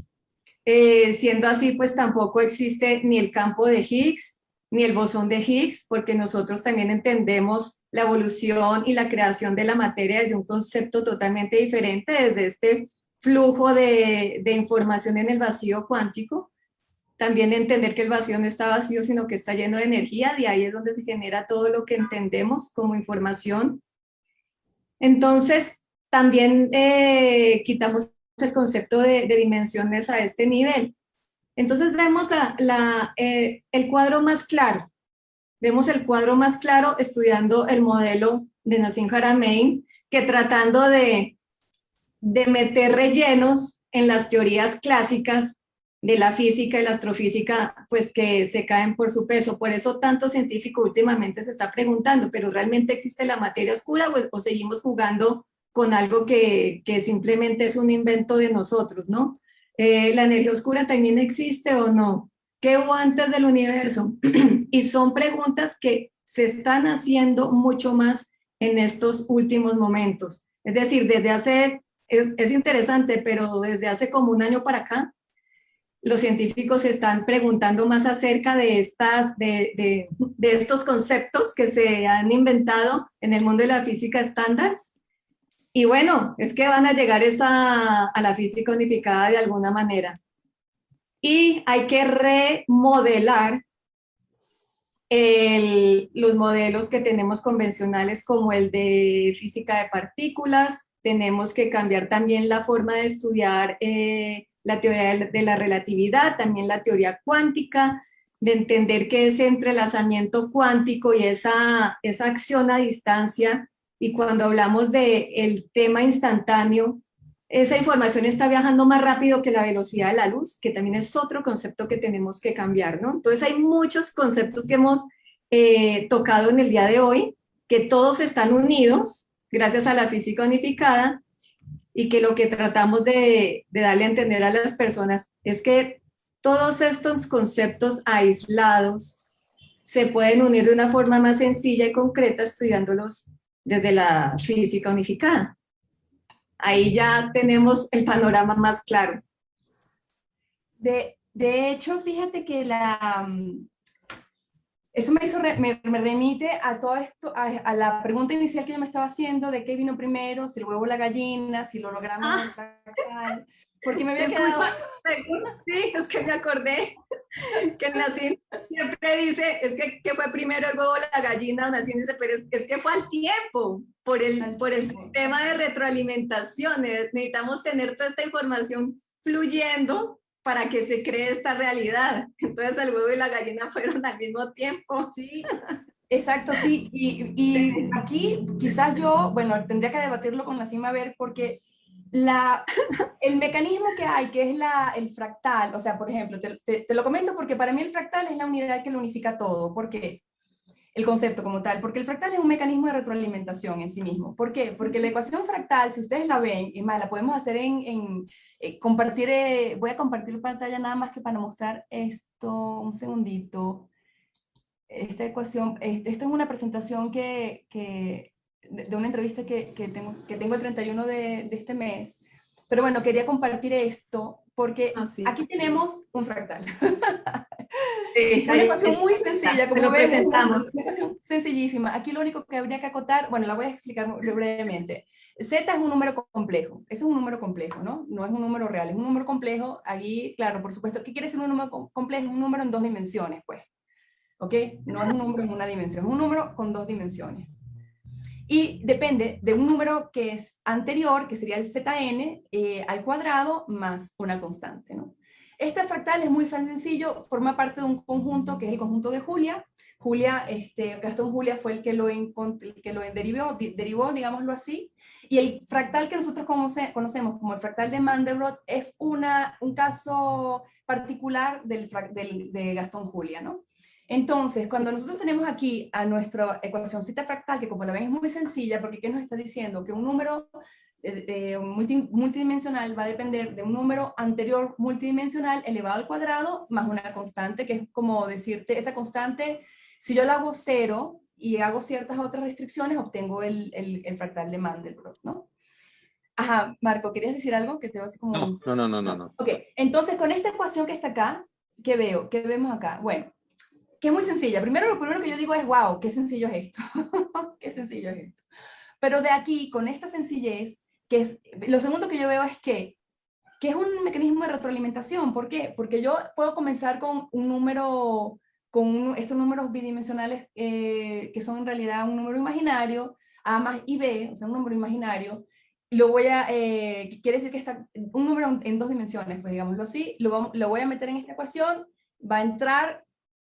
Siendo así, pues tampoco existe ni el campo de Higgs, ni el bosón de Higgs, porque nosotros también entendemos la evolución y la creación de la materia desde un concepto totalmente diferente, desde este flujo de información en el vacío cuántico. También entender que el vacío no está vacío, sino que está lleno de energía, de ahí es donde se genera todo lo que entendemos como información. Entonces, también quitamos el concepto de dimensiones a este nivel. Entonces vemos el cuadro más claro. Vemos el cuadro más claro estudiando el modelo de Nassim Haramein, que tratando de meter rellenos en las teorías clásicas de la física y la astrofísica, pues que se caen por su peso. Por eso tanto científico últimamente se está preguntando, ¿pero realmente existe la materia oscura o seguimos jugando con algo que simplemente es un invento de nosotros, ¿no? ¿La energía oscura también existe o no? ¿Qué hubo antes del universo? Y son preguntas que se están haciendo mucho más en estos últimos momentos. Es decir, desde hace, es interesante, pero desde hace como un año para acá, los científicos se están preguntando más acerca de estos conceptos que se han inventado en el mundo de la física estándar. Y bueno, es que van a llegar a la física unificada de alguna manera. Y hay que remodelar los modelos que tenemos convencionales, como el de física de partículas. Tenemos que cambiar también la forma de estudiar la teoría de la relatividad, también la teoría cuántica, de entender que ese entrelazamiento cuántico y esa acción a distancia, y cuando hablamos del tema instantáneo, esa información está viajando más rápido que la velocidad de la luz, que también es otro concepto que tenemos que cambiar, ¿no? Entonces hay muchos conceptos que hemos tocado en el día de hoy, que todos están unidos gracias a la física unificada, y que lo que tratamos de darle a entender a las personas es que todos estos conceptos aislados se pueden unir de una forma más sencilla y concreta estudiándolos desde la física unificada. Ahí ya tenemos el panorama más claro. De hecho, fíjate que eso me remite a todo esto, a la pregunta inicial que yo me estaba haciendo de qué vino primero, si el huevo o la gallina, si lo logramos en el fractal, porque me había quedado... Sí, es que me acordé que Nassim siempre dice, es que fue primero el huevo o la gallina. Nassim dice, pero es que fue al tiempo, por el sistema de retroalimentación. Necesitamos tener toda esta información fluyendo para que se cree esta realidad. Entonces el huevo y la gallina fueron al mismo tiempo. Sí, exacto, sí. Y aquí quizás yo, bueno, tendría que debatirlo con Nassim a ver, porque el mecanismo que hay, que es el fractal, o sea, por ejemplo, te lo comento porque para mí el fractal es la unidad que lo unifica todo. ¿Por qué? El concepto como tal, porque el fractal es un mecanismo de retroalimentación en sí mismo. ¿Por qué? Porque la ecuación fractal, si ustedes la ven, es más, la podemos hacer compartir, voy a compartir pantalla nada más que para mostrar esto, un segundito. Esta ecuación, esto es una presentación de una entrevista que tengo el 31 de este mes. Pero bueno, quería compartir esto porque aquí tenemos un fractal. Sí, una ecuación muy sencilla, como lo ven, presentamos. una ecuación sencillísima. Aquí lo único que habría que acotar, bueno, la voy a explicar brevemente. Z es un número complejo, ese es un número complejo, ¿no? No es un número real, es un número complejo. Aquí, claro, por supuesto, ¿qué quiere decir un número complejo? Un número en dos dimensiones, pues. ¿ok? No es un número en una dimensión, es un número con dos dimensiones. Y depende de un número que es anterior, que sería el zn al cuadrado más una constante, ¿no? Este fractal es muy sencillo, forma parte de un conjunto que es el conjunto de Julia. Gastón Julia fue el que lo derivó, digámoslo así. Y el fractal que nosotros conocemos como el fractal de Mandelbrot es un caso particular de Gastón Julia, ¿no? Entonces, cuando nosotros tenemos aquí a nuestra ecuacióncita fractal, que como la ven es muy sencilla, porque ¿qué nos está diciendo? Que un número multidimensional va a depender de un número anterior multidimensional elevado al cuadrado más una constante, que es como decirte, esa constante, si yo la hago cero y hago ciertas otras restricciones, obtengo el fractal de Mandelbrot, ¿no? Ajá, Marco, ¿querías decir algo? Que te veo así como... No. Ok, entonces con esta ecuación que está acá, ¿qué veo? ¿Qué vemos acá? Bueno, que es muy sencilla. Primero, lo primero que yo digo es, wow, qué sencillo es esto. Qué sencillo es esto. Pero de aquí, con esta sencillez, lo segundo que yo veo es que es un mecanismo de retroalimentación. ¿Por qué? Porque yo puedo comenzar con un número, estos números bidimensionales que son en realidad un número imaginario, A más y B, o sea, un número imaginario, quiere decir que está un número en dos dimensiones, pues digámoslo así, lo voy a meter en esta ecuación, va a entrar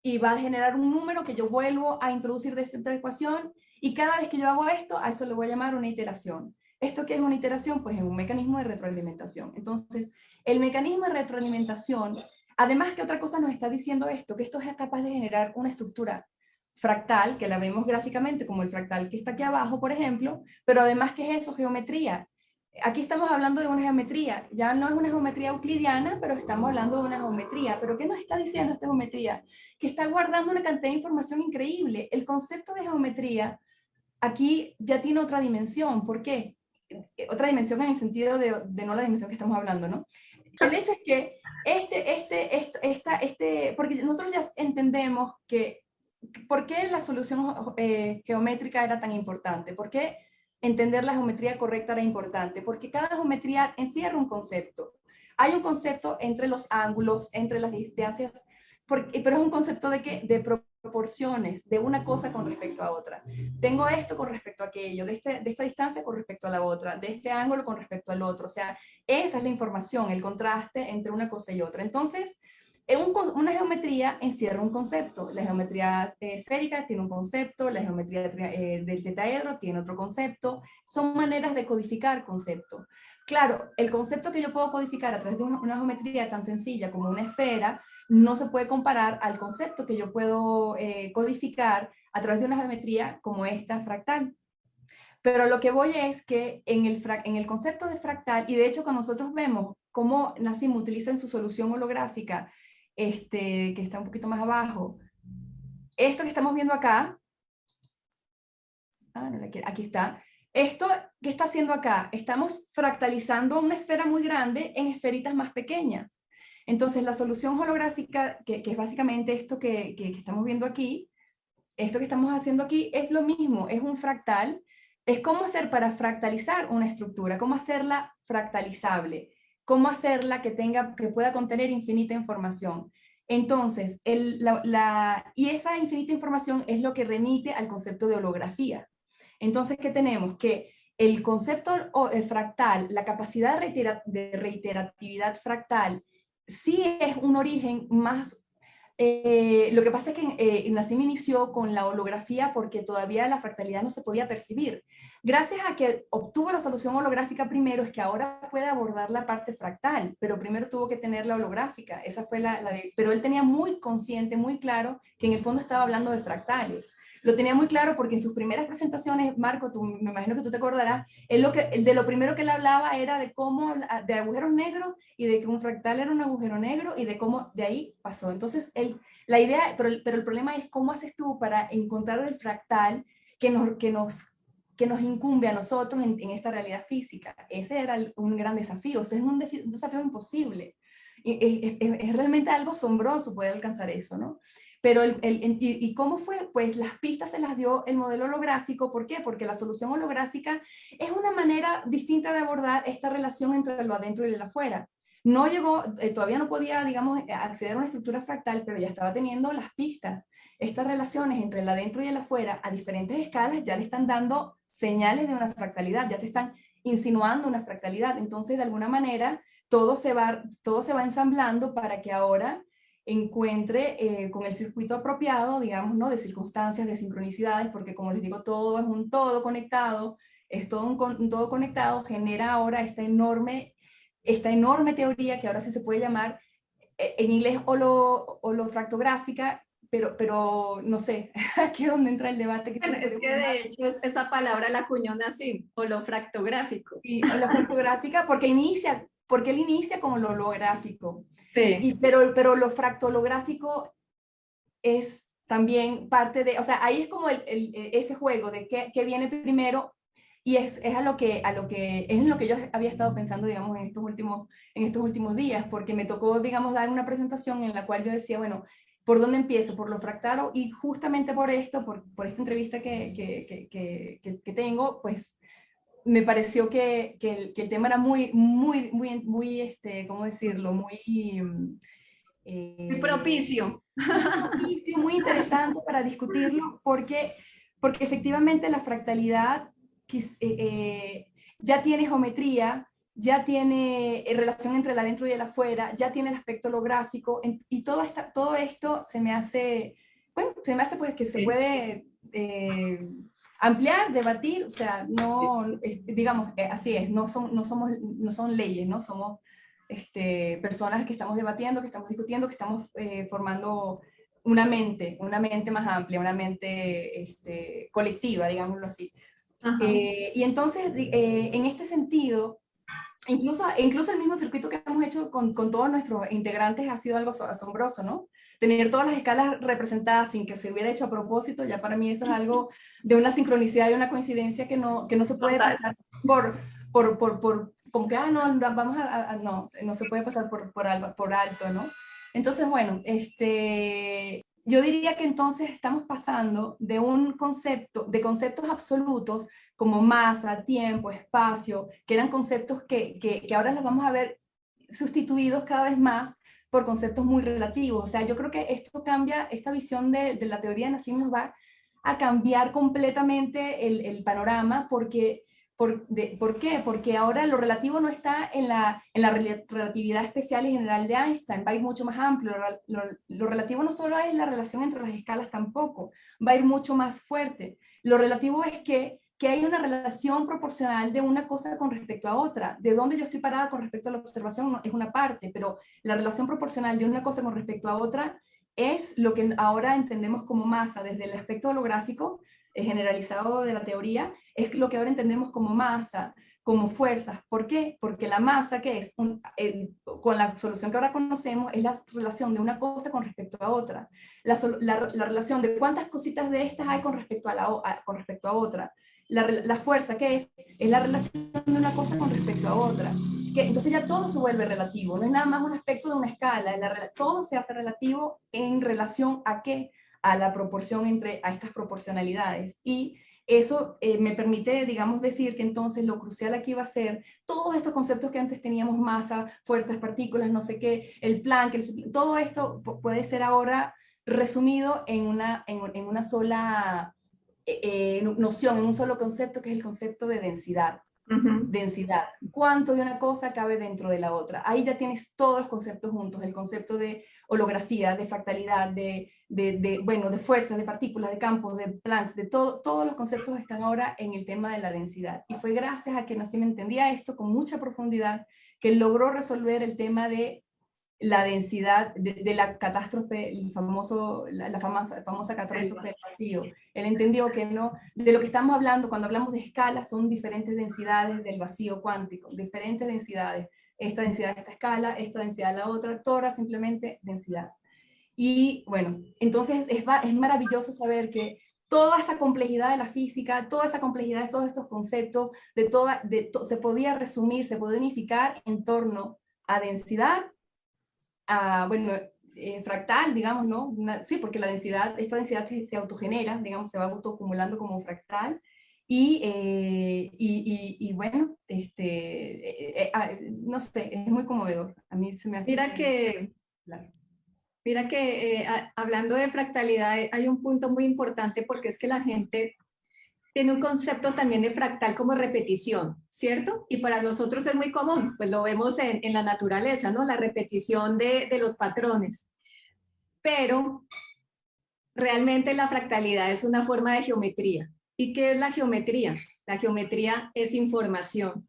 y va a generar un número que yo vuelvo a introducir de esta otra ecuación, y cada vez que yo hago esto, a eso le voy a llamar una iteración. ¿Esto qué es una iteración? Pues es un mecanismo de retroalimentación. Entonces, el mecanismo de retroalimentación, además que otra cosa nos está diciendo esto, que esto es capaz de generar una estructura fractal, que la vemos gráficamente como el fractal que está aquí abajo, por ejemplo, pero además, ¿qué es eso? Geometría. Aquí estamos hablando de una geometría, ya no es una geometría euclidiana, pero estamos hablando de una geometría. ¿Pero qué nos está diciendo esta geometría? Que está guardando una cantidad de información increíble. El concepto de geometría aquí ya tiene otra dimensión. ¿Por qué? Otra dimensión en el sentido de no la dimensión que estamos hablando, ¿no? El hecho es que porque nosotros ya entendemos que, ¿por qué la solución geométrica era tan importante? ¿Por qué entender la geometría correcta era importante? Porque cada geometría encierra un concepto. Hay un concepto entre los ángulos, entre las distancias, pero es un concepto de qué? De proporciones, de una cosa con respecto a otra. Tengo esto con respecto a aquello, de esta distancia con respecto a la otra, de este ángulo con respecto al otro. O sea, esa es la información, el contraste entre una cosa y otra. Entonces, una geometría encierra un concepto. La geometría esférica tiene un concepto, la geometría del tetaedro tiene otro concepto. Son maneras de codificar conceptos. Claro, el concepto que yo puedo codificar a través de una geometría tan sencilla como una esfera no se puede comparar al concepto que yo puedo codificar a través de una geometría como esta fractal. Pero lo que voy es que en el concepto de fractal, y de hecho cuando nosotros vemos cómo Nassim utiliza en su solución holográfica, que está un poquito más abajo, esto que estamos viendo acá, aquí está, esto que está haciendo acá, estamos fractalizando una esfera muy grande en esferitas más pequeñas. Entonces la solución holográfica, que es básicamente esto que estamos viendo aquí, esto que estamos haciendo aquí es lo mismo, es un fractal, es cómo hacer para fractalizar una estructura, cómo hacerla fractalizable, cómo hacerla que pueda contener infinita información. Entonces, y esa infinita información es lo que remite al concepto de holografía. Entonces, ¿qué tenemos? Que el concepto fractal, la capacidad de reiteratividad fractal, sí es un origen más. Lo que pasa es que Nassim inició con la holografía porque todavía la fractalidad no se podía percibir. Gracias a que obtuvo la solución holográfica primero, es que ahora puede abordar la parte fractal, pero primero tuvo que tener la holográfica. Esa fue pero él tenía muy consciente, muy claro, que en el fondo estaba hablando de fractales. Lo tenía muy claro porque en sus primeras presentaciones, Marco, me imagino que tú te acordarás, de lo primero que él hablaba era de cómo, de agujeros negros y de que un fractal era un agujero negro y de cómo de ahí pasó. Entonces, la idea, pero el problema es cómo haces tú para encontrar el fractal que nos incumbe a nosotros en esta realidad física. Ese era un gran desafío, ese es un desafío imposible. Es realmente algo asombroso poder alcanzar eso, ¿no? Pero ¿y cómo fue? Pues las pistas se las dio el modelo holográfico. ¿Por qué? Porque la solución holográfica es una manera distinta de abordar esta relación entre lo adentro y lo afuera. No llegó, todavía no podía, digamos, acceder a una estructura fractal, pero ya estaba teniendo las pistas. estas relaciones entre el adentro y el afuera a diferentes escalas ya le están dando señales de una fractalidad, ya te están insinuando una fractalidad. Entonces, de alguna manera, todo se va ensamblando para que ahora encuentre con el circuito apropiado, digamos, ¿no? De circunstancias, de sincronicidades, porque como les digo, todo es un todo conectado, es todo un todo conectado, genera ahora esta enorme teoría que ahora sí se puede llamar en inglés holofractográfica, pero no sé, aquí es donde entra el debate. Bueno, es que de hecho esa palabra la acuñó Nassim, holofractográfico. Sí, holofractográfica porque él inicia como lo holográfico. Sí. Pero lo fractolográfico es también parte de, o sea, ahí es como ese juego de qué viene primero, y es es en lo que yo había estado pensando, digamos, en estos últimos días, porque me tocó, digamos, dar una presentación en la cual yo decía, bueno, ¿por dónde empiezo? ¿Por lo fractal? Y justamente por esto, por esta entrevista que tengo, pues me pareció que el tema era ¿cómo decirlo? Muy propicio. Propicio, muy interesante para discutirlo, porque efectivamente la fractalidad ya tiene geometría, ya tiene relación entre el adentro y el afuera, ya tiene el aspecto holográfico, y todo esto se me hace, bueno, se me hace pues que se puede ampliar, debatir, o sea, no, digamos, así es, no son leyes, ¿no? Somos personas que estamos debatiendo, que estamos discutiendo, que estamos formando una mente más amplia, una mente colectiva, digámoslo así. Y entonces, en este sentido, incluso el mismo circuito que hemos hecho con todos nuestros integrantes ha sido algo asombroso, ¿no? Tener todas las escalas representadas sin que se hubiera hecho a propósito, ya para mí eso es algo de una sincronicidad y una coincidencia que no se puede pasar como que, no, vamos no se puede pasar por alto, ¿no? Entonces, bueno, yo diría que entonces estamos pasando de de conceptos absolutos como masa, tiempo, espacio, que eran conceptos que ahora los vamos a ver sustituidos cada vez más por conceptos muy relativos. O sea, yo creo que esto cambia, esta visión de la teoría de Nassim nos va a cambiar completamente el panorama porque... ¿Por qué? Porque ahora lo relativo no está en la relatividad especial y general de Einstein, va a ir mucho más amplio. Lo relativo no solo es la relación entre las escalas tampoco, va a ir mucho más fuerte. Lo relativo es que hay una relación proporcional de una cosa con respecto a otra. De dónde yo estoy parada con respecto a la observación es una parte, pero la relación proporcional de una cosa con respecto a otra es lo que ahora entendemos como masa desde el aspecto holográfico generalizado de la teoría, es lo que ahora entendemos como masa, como fuerzas. ¿Por qué? Porque la masa, que es con la solución que ahora conocemos, es la relación de una cosa con respecto a otra. La relación de cuántas cositas de estas hay con respecto con respecto a otra. La fuerza, ¿qué es? Es la relación de una cosa con respecto a otra. Entonces ya todo se vuelve relativo, no es nada más un aspecto de una escala, todo se hace relativo en relación a qué, a la proporción a estas proporcionalidades. Y eso me permite, digamos, decir que entonces lo crucial aquí va a ser todos estos conceptos que antes teníamos, masa, fuerzas, partículas, no sé qué, el Planck, todo esto puede ser ahora resumido en una sola noción, en un solo concepto, que es el concepto de densidad. Densidad. ¿Cuánto de una cosa cabe dentro de la otra? Ahí ya tienes todos los conceptos juntos, el concepto de holografía, de fractalidad, bueno, de fuerzas, de partículas, de campos, de Planck, todos los conceptos están ahora en el tema de la densidad. Y fue gracias a que Nassim entendía esto con mucha profundidad que logró resolver el tema de la densidad de la catástrofe, la famosa catástrofe del vacío. Él entendió que no, de lo que estamos hablando cuando hablamos de escalas son diferentes densidades del vacío cuántico, diferentes densidades. Esta densidad de esta escala, esta densidad de la otra, toda simplemente densidad. Y bueno, entonces es maravilloso saber que toda esa complejidad de la física, toda esa complejidad de todos estos conceptos, se podía resumir, se podía unificar en torno a densidad, bueno, fractal, digamos, ¿no? Sí, porque esta densidad se autogenera, digamos, se va autoacumulando como fractal. Y bueno, no sé, es muy conmovedor. A mí se me hace... Mira que Claro. Mira que hablando de fractalidad, hay un punto muy importante porque es que la gente tiene un concepto también de fractal como repetición, ¿cierto? Y para nosotros es muy común, pues lo vemos en la naturaleza, ¿no? La repetición de los patrones. Pero realmente la fractalidad es una forma de geometría. ¿Y qué es la geometría? La geometría es información.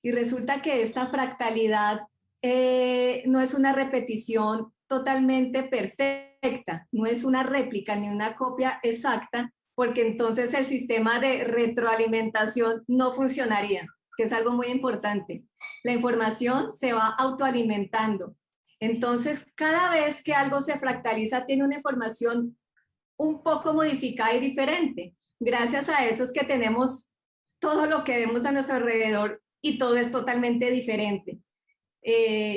Y resulta que esta fractalidad no es una repetición totalmente perfecta, no es una réplica ni una copia exacta, porque entonces el sistema de retroalimentación no funcionaría, que es algo muy importante. La información se va autoalimentando. Entonces, cada vez que algo se fractaliza, tiene una información un poco modificada y diferente. Gracias a eso es que tenemos todo lo que vemos a nuestro alrededor y todo es totalmente diferente.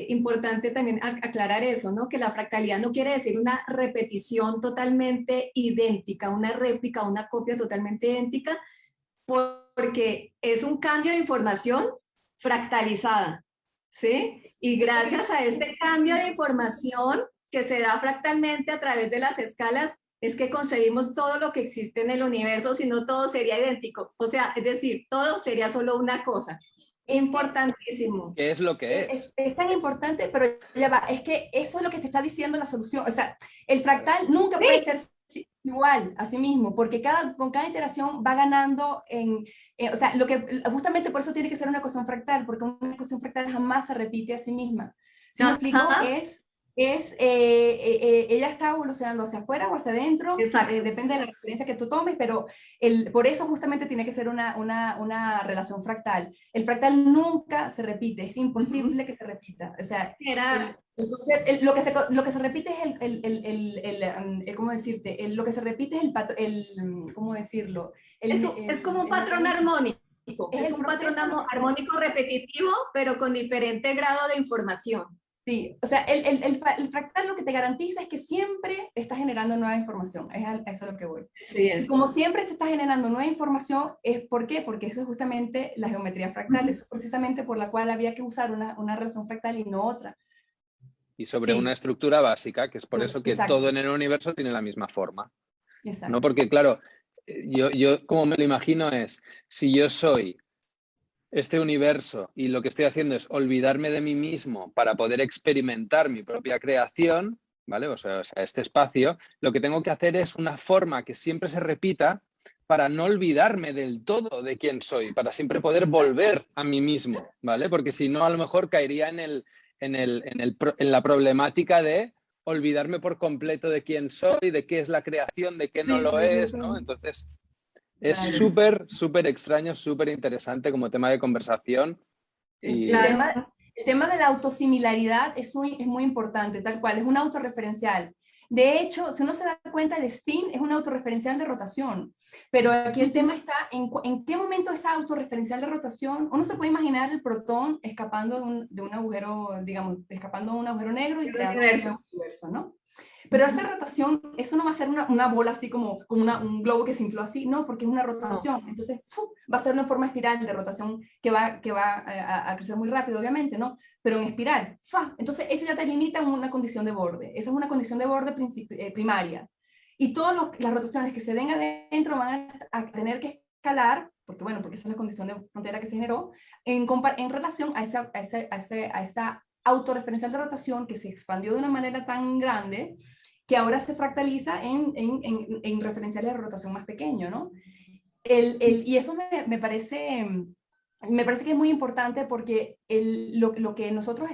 Importante también aclarar eso, ¿no? Que la fractalidad no quiere decir una repetición totalmente idéntica, una réplica, una copia totalmente idéntica, porque es un cambio de información fractalizada, ¿sí? Y gracias a este cambio de información que se da fractalmente a través de las escalas, es que concebimos todo lo que existe en el universo, si no todo sería idéntico. O sea, es decir, todo sería solo una cosa. Importantísimo. ¿Qué es lo que es? Es tan importante, pero ya va, es que eso es lo que te está diciendo la solución. O sea, el fractal nunca puede ser igual a sí mismo, porque con cada iteración va ganando o sea, justamente por eso tiene que ser una ecuación fractal, porque una ecuación fractal jamás se repite a sí misma. ¿Sí me explico? Ella está evolucionando hacia afuera o hacia adentro, depende de la referencia que tú tomes, pero por eso justamente tiene que ser una relación fractal. El fractal nunca se repite, es imposible que se repita. O sea, lo que se repite es ¿cómo decirte? Lo que se repite es ¿cómo decirlo? Es como un patrón armónico. Es un patrón armónico repetitivo, pero con diferente grado de información. Sí, o sea, el fractal lo que te garantiza es que siempre te está generando nueva información, es a eso a lo que voy. Sí, y como siempre te está generando nueva información, ¿por qué? Porque eso es justamente la geometría fractal, eso es precisamente por la cual había que usar una relación fractal y no otra. Y sobre una estructura básica, que es por eso que Exacto. todo en el universo tiene la misma forma. Exacto. ¿No? Porque, claro, yo como me lo imagino es, si yo soy este universo y lo que estoy haciendo es olvidarme de mí mismo para poder experimentar mi propia creación, ¿vale? O sea, este espacio, lo que tengo que hacer es una forma que siempre se repita para no olvidarme del todo de quién soy, para siempre poder volver a mí mismo, ¿vale? Porque si no, a lo mejor caería en la problemática de olvidarme por completo de quién soy, de qué es la creación, de qué no lo es, ¿no? Entonces, es súper, súper extraño, súper interesante como tema de conversación. Y... El tema de la autosimilaridad es muy importante, tal cual, es un autorreferencial. De hecho, si uno se da cuenta, el spin es un autorreferencial de rotación, pero aquí el tema está en qué momento esa autorreferencial de rotación, uno se puede imaginar el protón escapando de un agujero, digamos, escapando de un agujero negro y creando un universo, ¿no? Pero esa rotación, eso no va a ser una bola así como un globo que se infló así, no, porque es una rotación. Entonces, va a ser una forma espiral de rotación que va a crecer muy rápido, obviamente, ¿no? Pero en espiral. Entonces, eso ya te limita a una condición de borde. Esa es una condición de borde primaria. Y todas las rotaciones que se den adentro van a tener que escalar, porque esa es la condición de frontera que se generó, en relación a esa autorreferencial de rotación que se expandió de una manera tan grande que ahora se fractaliza en referenciales de rotación más pequeño, ¿no? Y eso me parece que es muy importante porque lo que nosotros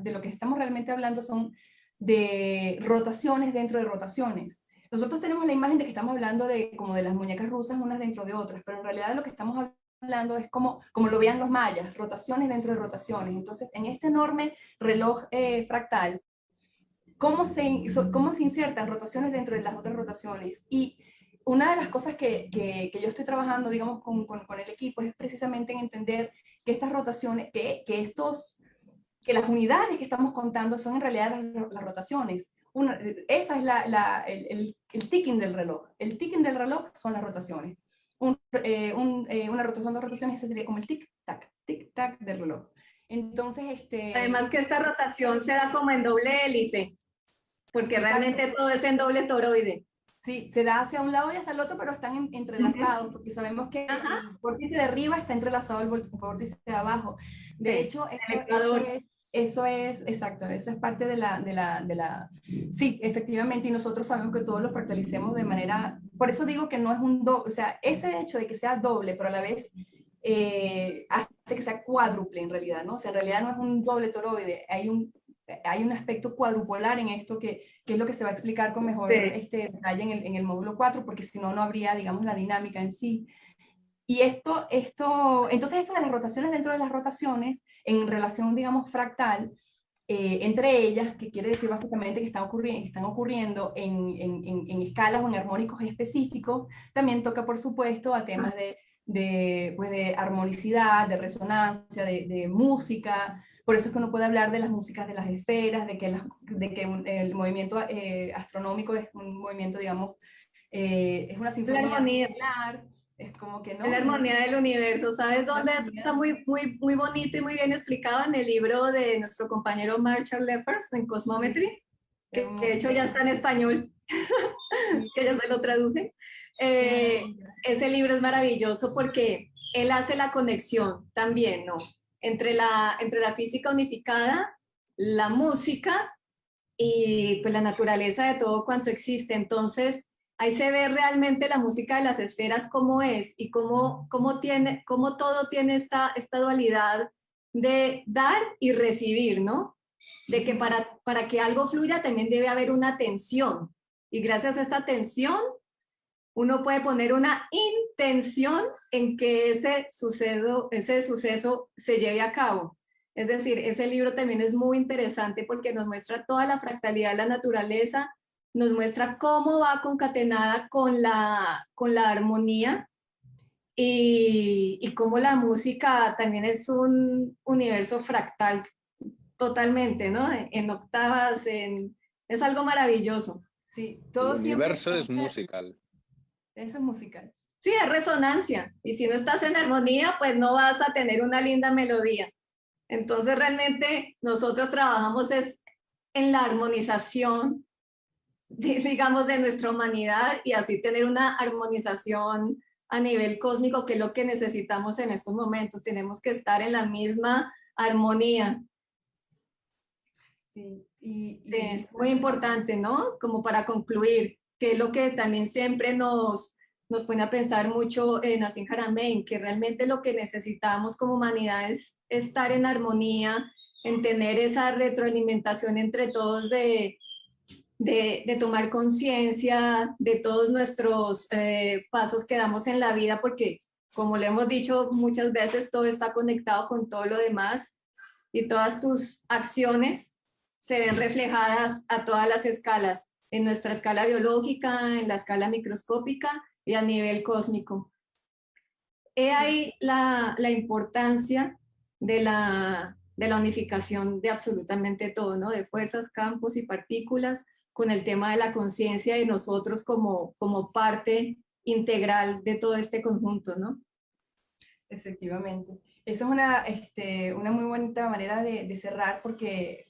de lo que estamos realmente hablando son de rotaciones dentro de rotaciones. Nosotros tenemos la imagen de que estamos hablando como de las muñecas rusas unas dentro de otras, pero en realidad de lo que estamos hablando es como lo veían los mayas, rotaciones dentro de rotaciones. Entonces, en este enorme reloj fractal, ¿cómo se insertan rotaciones dentro de las otras rotaciones? Y una de las cosas que yo estoy trabajando, digamos, con el equipo es precisamente en entender que estas rotaciones, que las unidades que estamos contando son en realidad las rotaciones. Esa es el ticking del reloj. El ticking del reloj son las rotaciones. Una rotación, dos rotaciones, ese sería como el tic-tac del reloj. Entonces, Además que esta rotación se da como en doble hélice. porque Exacto. realmente todo es en doble toroide. Sí, se da hacia un lado y hacia el otro, pero están entrelazados, porque sabemos que Ajá. el vórtice de arriba está entrelazado al vórtice de abajo. De Sí, hecho, el Ecuador. eso es, exacto, eso es parte sí, efectivamente, y nosotros sabemos que todos lo fractalicemos de manera, por eso digo que no es un doble, o sea, ese hecho de que sea doble, pero a la vez hace que sea cuádruple en realidad, ¿no? O sea, en realidad no es un doble toroide, hay un aspecto cuadrupolar en esto que es lo que se va a explicar con mejor Sí. detalle en el módulo 4, porque si no, no habría, digamos, la dinámica en sí. Y entonces esto de las rotaciones dentro de las rotaciones, en relación, digamos, fractal, entre ellas, que quiere decir básicamente que están ocurriendo en escalas o en armónicos específicos, también toca, por supuesto, a temas pues de armonicidad, de resonancia, de música. Por eso es que uno puede hablar de las músicas de las esferas, de que el movimiento astronómico es un movimiento, digamos, es una La sinfonía armonía. estelar, es como que, La ¿no? armonía del universo. ¿Sabes La dónde? Eso armonía está muy bonito y muy bien explicado en el libro de nuestro compañero Marshall Leffers en Cosmometry, que de hecho ya está en hermosísimo. español, que ya se lo traduje. Qué maravilla. Ese libro es maravilloso porque él hace la conexión también, ¿no? Entre la física unificada, la música y pues la naturaleza de todo cuanto existe. Entonces, ahí se ve realmente la música de las esferas cómo es y cómo todo tiene esta dualidad de dar y recibir, ¿no? De que para que algo fluya también debe haber una tensión. Y gracias a esta tensión, uno puede poner una intención en que ese suceso se lleve a cabo. Es decir, ese libro también es muy interesante porque nos muestra toda la fractalidad de la naturaleza, nos muestra cómo va concatenada con la armonía y cómo la música también es un universo fractal totalmente, ¿no? En octavas, es algo maravilloso. Sí, El todo siempre, universo es musical. eso es musical. Sí, es resonancia. Y si no estás en armonía, pues no vas a tener una linda melodía. Entonces, realmente nosotros trabajamos es en la armonización, digamos, de nuestra humanidad y así tener una armonización a nivel cósmico, que es lo que necesitamos en estos momentos. Tenemos que estar en la misma armonía. Sí, Es muy importante, ¿no? Como para concluir, que es lo que también siempre nos pone a pensar mucho en Nassim Haramein, que realmente lo que necesitamos como humanidad es estar en armonía, en tener esa retroalimentación entre todos de tomar conciencia de todos nuestros pasos que damos en la vida, porque como le hemos dicho muchas veces, todo está conectado con todo lo demás y todas tus acciones se ven reflejadas a todas las escalas, en nuestra escala biológica, en la escala microscópica y a nivel cósmico. He ahí la importancia de la unificación de absolutamente todo, ¿no? De fuerzas, campos y partículas, con el tema de la conciencia de nosotros como parte integral de todo este conjunto, ¿no? efectivamente. Esa es una muy bonita manera de cerrar porque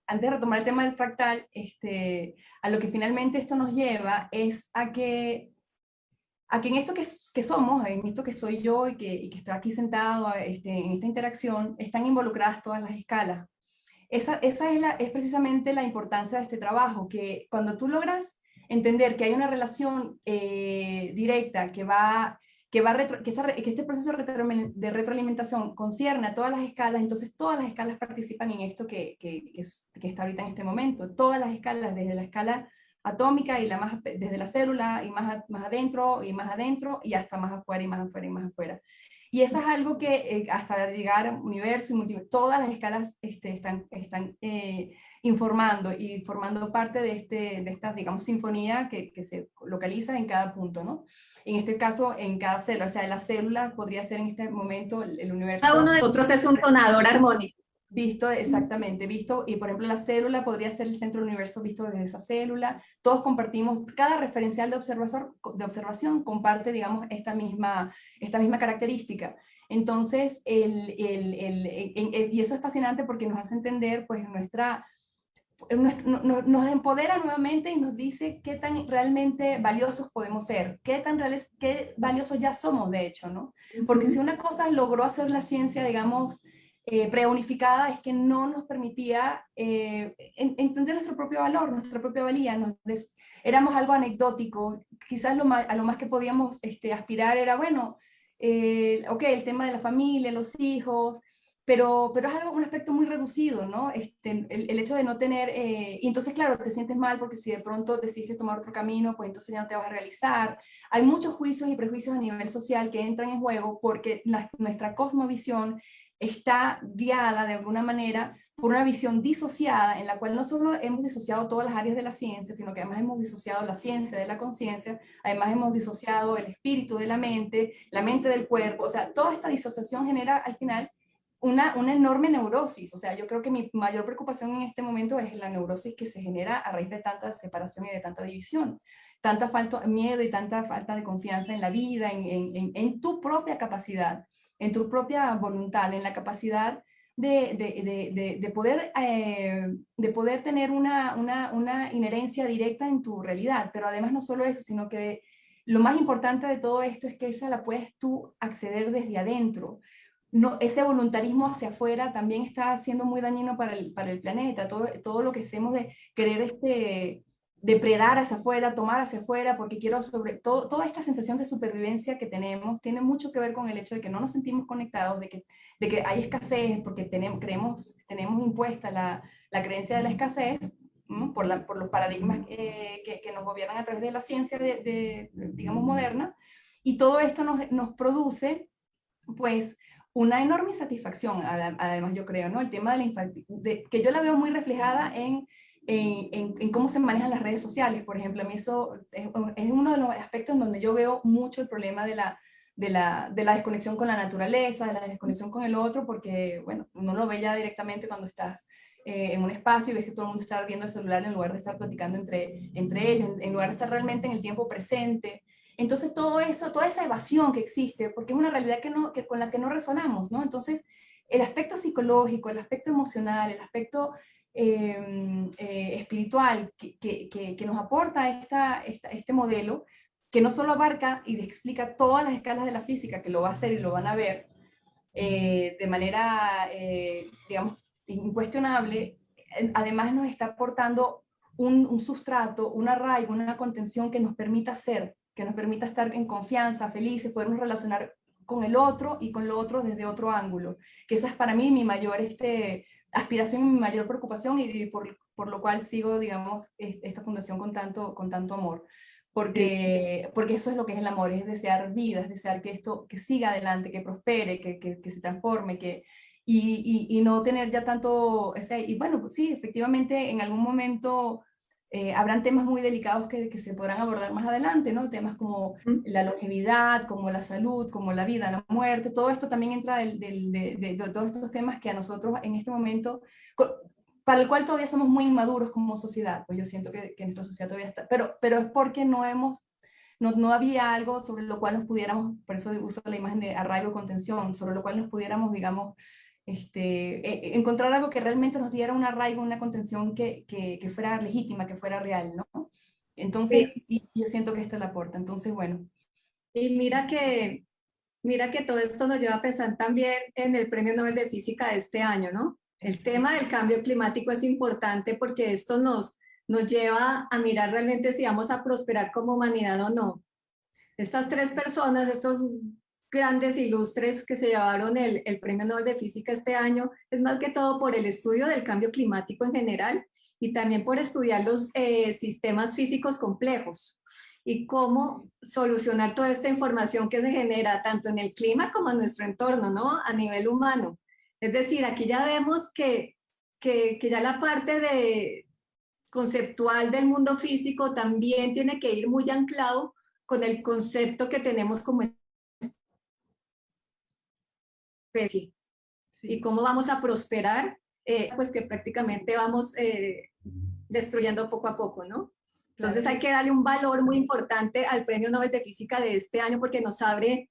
antes de retomar el tema del fractal, a lo que finalmente esto nos lleva es a que en esto que somos, en esto que soy yo y que estoy aquí sentado en esta interacción, están involucradas todas las escalas. Esa es precisamente la importancia de este trabajo, que cuando tú logras entender que hay una relación directa que este proceso de retroalimentación concierne a todas las escalas, entonces todas las escalas participan en esto que está ahorita en este momento. Todas las escalas, desde la escala atómica y desde la célula y más adentro y hasta más afuera y más afuera y más afuera. Y eso es algo que hasta llegar al universo y multiverso, todas las escalas están informando y formando parte de esta, digamos, sinfonía que se localiza en cada punto, ¿no? En este caso, en cada célula, o sea, la célula podría ser en este momento el universo. Cada uno de nosotros es un sonador armónico. Visto exactamente, y por ejemplo la célula podría ser el centro del universo visto desde esa célula, todos compartimos, cada referencial de observación comparte, digamos, esta misma característica. Entonces, y eso es fascinante porque nos hace entender, pues, nos empodera nuevamente y nos dice qué tan realmente valiosos podemos ser, qué valiosos ya somos, de hecho, ¿no? Porque si una cosa logró hacer la ciencia, digamos, preunificada, es que no nos permitía entender nuestro propio valor, nuestra propia valía. Éramos algo anecdótico. Quizás a lo más que podíamos aspirar era, bueno, ok, el tema de la familia, los hijos, pero es algo, un aspecto muy reducido, ¿no? El hecho de no tener, y entonces, claro, te sientes mal porque si de pronto decides tomar otro camino, pues entonces ya no te vas a realizar. Hay muchos juicios y prejuicios a nivel social que entran en juego porque nuestra cosmovisión está guiada de alguna manera por una visión disociada en la cual no solo hemos disociado todas las áreas de la ciencia, sino que además hemos disociado la ciencia de la conciencia, además hemos disociado el espíritu de la mente del cuerpo, o sea, toda esta disociación genera al final una enorme neurosis. O sea, yo creo que mi mayor preocupación en este momento es la neurosis que se genera a raíz de tanta separación y de tanta división, tanta falta miedo y tanta falta de confianza en la vida, en tu propia capacidad, en tu propia voluntad, en la capacidad de poder tener una inherencia directa en tu realidad. Pero además no solo eso, sino que lo más importante de todo esto es que esa la puedes tú acceder desde adentro. No, ese voluntarismo hacia afuera también está siendo muy dañino para el planeta. Todo lo que hacemos de querer depredar hacia afuera, tomar hacia afuera, porque quiero sobre todo, toda esta sensación de supervivencia que tenemos tiene mucho que ver con el hecho de que no nos sentimos conectados, de que hay escasez, porque tenemos impuesta la creencia de la escasez, ¿no? Por los paradigmas que nos gobiernan a través de la ciencia, digamos, moderna, y todo esto nos produce, pues, una enorme insatisfacción, además yo creo, ¿no? El tema que yo la veo muy reflejada en cómo se manejan las redes sociales, por ejemplo. A mí eso es uno de los aspectos en donde yo veo mucho el problema de la desconexión con la naturaleza, de la desconexión con el otro, porque, bueno, uno lo ve ya directamente cuando estás en un espacio y ves que todo el mundo está viendo el celular en lugar de estar platicando entre ellos, en lugar de estar realmente en el tiempo presente. Entonces todo eso, toda esa evasión que existe, porque es una realidad con la que no resonamos, ¿no? Entonces el aspecto psicológico, el aspecto emocional, el aspecto espiritual que nos aporta este modelo, que no solo abarca y explica todas las escalas de la física, que lo va a hacer y lo van a ver de manera, digamos, incuestionable, además nos está aportando un sustrato, un arraigo, una contención que nos permita ser, que nos permita estar en confianza, felices, podernos relacionar con el otro y con lo otro desde otro ángulo, que esa es para mí mi mayor aspiración y mi mayor preocupación y por lo cual sigo, digamos, esta fundación con tanto amor. Porque eso es lo que es el amor, es desear vida, es desear que esto que siga adelante, que prospere, que se transforme, y no tener ya tanto, y bueno, pues sí, efectivamente en algún momento habrán temas muy delicados que se podrán abordar más adelante, ¿no? Temas como la longevidad, como la salud, como la vida, la muerte, todo esto también entra de todos estos temas que a nosotros en este momento, para el cual todavía somos muy inmaduros como sociedad. Pues yo siento que nuestra sociedad todavía está, pero es porque no había algo sobre lo cual nos pudiéramos, por eso uso la imagen de arraigo y contención, sobre lo cual nos pudiéramos, digamos, encontrar algo que realmente nos diera un arraigo, una contención que fuera legítima, que fuera real, ¿no? Entonces, sí, yo siento que esto la aporta. Entonces, bueno. Y mira que todo esto nos lleva a pensar también en el Premio Nobel de Física de este año, ¿no? El tema del cambio climático es importante porque esto nos lleva a mirar realmente si vamos a prosperar como humanidad o no. Estas tres personas, estos grandes ilustres que se llevaron el Premio Nobel de Física este año, es más que todo por el estudio del cambio climático en general y también por estudiar los sistemas físicos complejos y cómo solucionar toda esta información que se genera tanto en el clima como en nuestro entorno, ¿no? A nivel humano. Es decir, aquí ya vemos que ya la parte conceptual del mundo físico también tiene que ir muy anclado con el concepto que tenemos como especie. Sí. Y cómo vamos a prosperar, pues que prácticamente vamos destruyendo poco a poco, ¿no? Entonces hay que darle un valor muy importante al Premio Nobel de Física de este año porque nos abre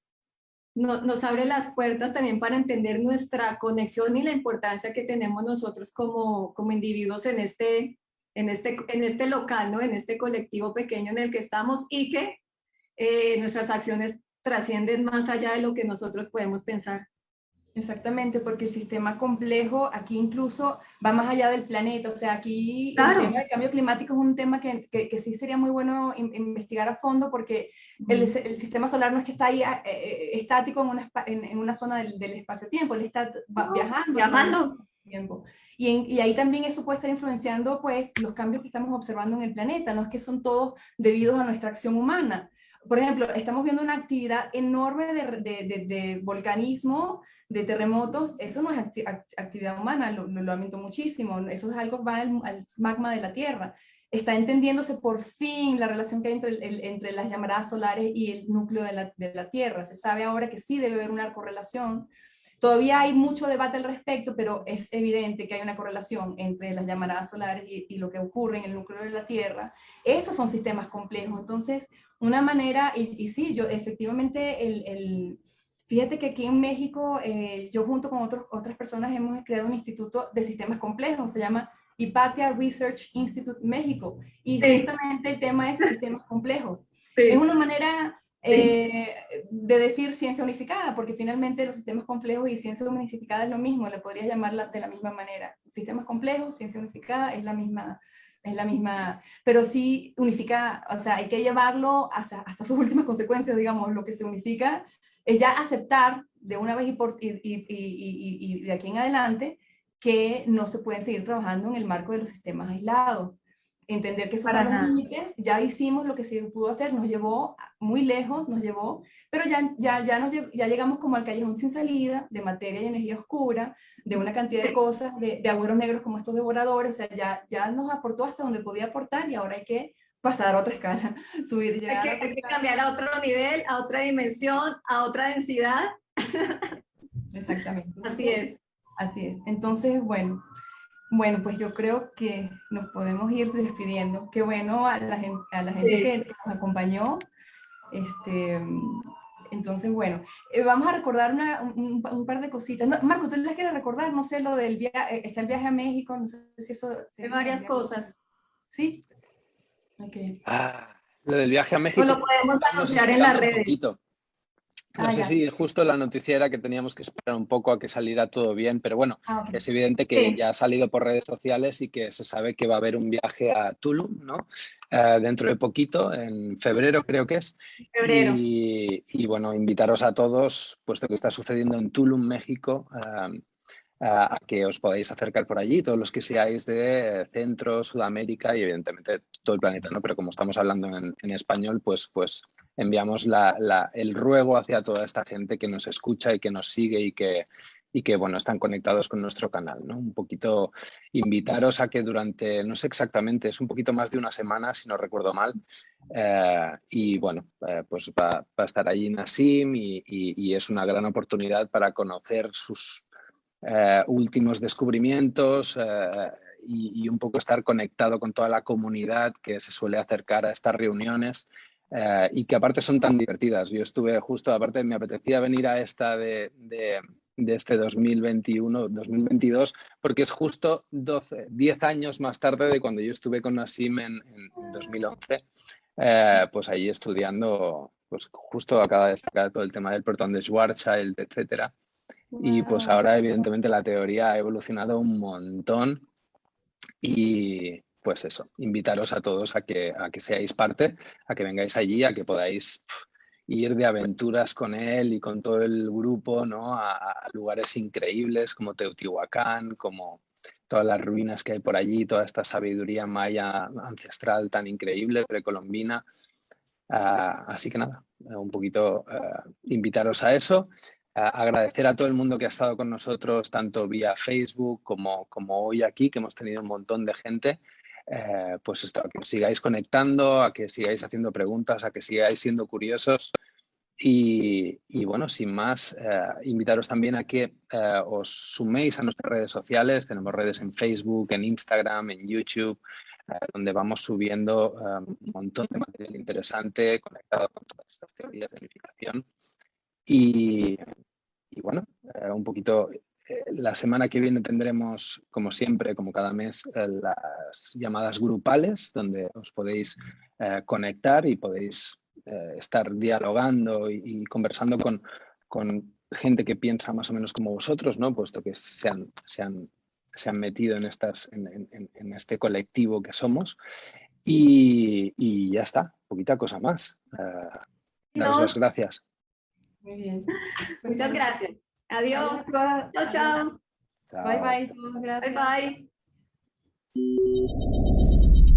las puertas también para entender nuestra conexión y la importancia que tenemos nosotros como individuos en este en este local, ¿no? En este colectivo pequeño en el que estamos y que nuestras acciones trascienden más allá de lo que nosotros podemos pensar. Exactamente, porque el sistema complejo aquí incluso va más allá del planeta, o sea, aquí el Claro. tema del cambio climático es un tema que sí sería muy bueno investigar a fondo, porque el sistema solar no es que está ahí estático en una zona del espacio-tiempo, él está viajando. Viajando. Tiempo. Y ahí también eso puede estar influenciando pues los cambios que estamos observando en el planeta, no es que son todos debidos a nuestra acción humana. Por ejemplo, estamos viendo una actividad enorme de volcanismo, de terremotos. Eso no es actividad humana, lo lamento muchísimo, eso es algo que va al magma de la Tierra. Está entendiéndose por fin la relación que hay entre las llamaradas solares y el núcleo de la Tierra. Se sabe ahora que sí debe haber una correlación. Todavía hay mucho debate al respecto, pero es evidente que hay una correlación entre las llamaradas solares y lo que ocurre en el núcleo de la Tierra. Esos son sistemas complejos. Entonces, una manera, y sí, yo efectivamente, fíjate que aquí en México, yo junto con otras personas hemos creado un instituto de sistemas complejos, se llama Hipatia Research Institute México, y Sí. justamente el tema es sistemas complejos. Sí. Es una manera de decir ciencia unificada, porque finalmente los sistemas complejos y ciencia unificada es lo mismo, le podrías llamarla de la misma manera. Sistemas complejos, ciencia unificada es la misma, pero sí unifica, o sea, hay que llevarlo hasta sus últimas consecuencias, digamos. Lo que se unifica es ya aceptar de una vez y de aquí en adelante que no se pueden seguir trabajando en el marco de los sistemas aislados. Entender que esos son los límites, ya hicimos lo que se pudo hacer, nos llevó muy lejos, pero ya llegamos como al callejón sin salida de materia y energía oscura, de una cantidad de cosas, de agujeros negros como estos devoradores, o sea, ya nos aportó hasta donde podía aportar y ahora hay que pasar a otra escala, subir, llegar hay que cambiar a otro nivel, a otra dimensión, a otra densidad. Exactamente. Así es. Así es. Entonces, bueno, pues yo creo que nos podemos ir despidiendo. Qué bueno a la gente Sí. que nos acompañó. Entonces, bueno, vamos a recordar un par de cositas. No, Marco, ¿tú les quieres recordar? No sé, lo del viaje, está el viaje a México, no sé si eso... Hay varias cosas. ¿Sí? Ok. Lo del viaje a México. O lo podemos anunciar en las redes. Poquito. No sé si justo la noticia era que teníamos que esperar un poco a que saliera todo bien, pero bueno, okay. Es evidente que ya ha salido por redes sociales y que se sabe que va a haber un viaje a Tulum, ¿no? Dentro de poquito, en febrero creo que es. Febrero. Y bueno, invitaros a todos, puesto que está sucediendo en Tulum, México, a que os podáis acercar por allí, todos los que seáis de Centro, Sudamérica y evidentemente todo el planeta, ¿no? Pero como estamos hablando en español, pues enviamos el ruego hacia toda esta gente que nos escucha y que nos sigue y que bueno, están conectados con nuestro canal, ¿no? Un poquito invitaros a que durante, no sé exactamente, es un poquito más de una semana, si no recuerdo mal, y bueno, pues va a estar allí Nassim y es una gran oportunidad para conocer sus últimos descubrimientos y un poco estar conectado con toda la comunidad que se suele acercar a estas reuniones y que aparte son tan divertidas. Yo estuve justo, aparte me apetecía venir a esta de este 2021-2022 porque es justo 10 años más tarde de cuando yo estuve con Nassim en 2011. Pues allí estudiando, pues justo acaba de destacar todo el tema del protón de Schwarzschild, etcétera. Y pues ahora, evidentemente, la teoría ha evolucionado un montón y pues eso, invitaros a todos a que seáis parte, a que vengáis allí, a que podáis ir de aventuras con él y con todo el grupo, ¿no? A lugares increíbles como Teotihuacán, como todas las ruinas que hay por allí, toda esta sabiduría maya ancestral tan increíble, precolombina. Así que nada, un poquito invitaros a eso. Agradecer a todo el mundo que ha estado con nosotros, tanto vía Facebook como hoy aquí, que hemos tenido un montón de gente. Pues esto, a que os sigáis conectando, a que sigáis haciendo preguntas, a que sigáis siendo curiosos. Y bueno, sin más, invitaros también a que os suméis a nuestras redes sociales. Tenemos redes en Facebook, en Instagram, en YouTube, donde vamos subiendo un montón de material interesante conectado con todas estas teorías de unificación. Y bueno, un poquito La semana que viene tendremos, como siempre, como cada mes, las llamadas grupales, donde os podéis conectar y podéis estar dialogando y conversando con gente que piensa más o menos como vosotros, ¿no? Puesto que se han metido en este colectivo que somos. Y ya está, poquita cosa más. Daros las gracias. Muy bien. Muchas gracias. Adiós. Chao, chao. Bye, bye. Chao. Gracias. Bye, bye.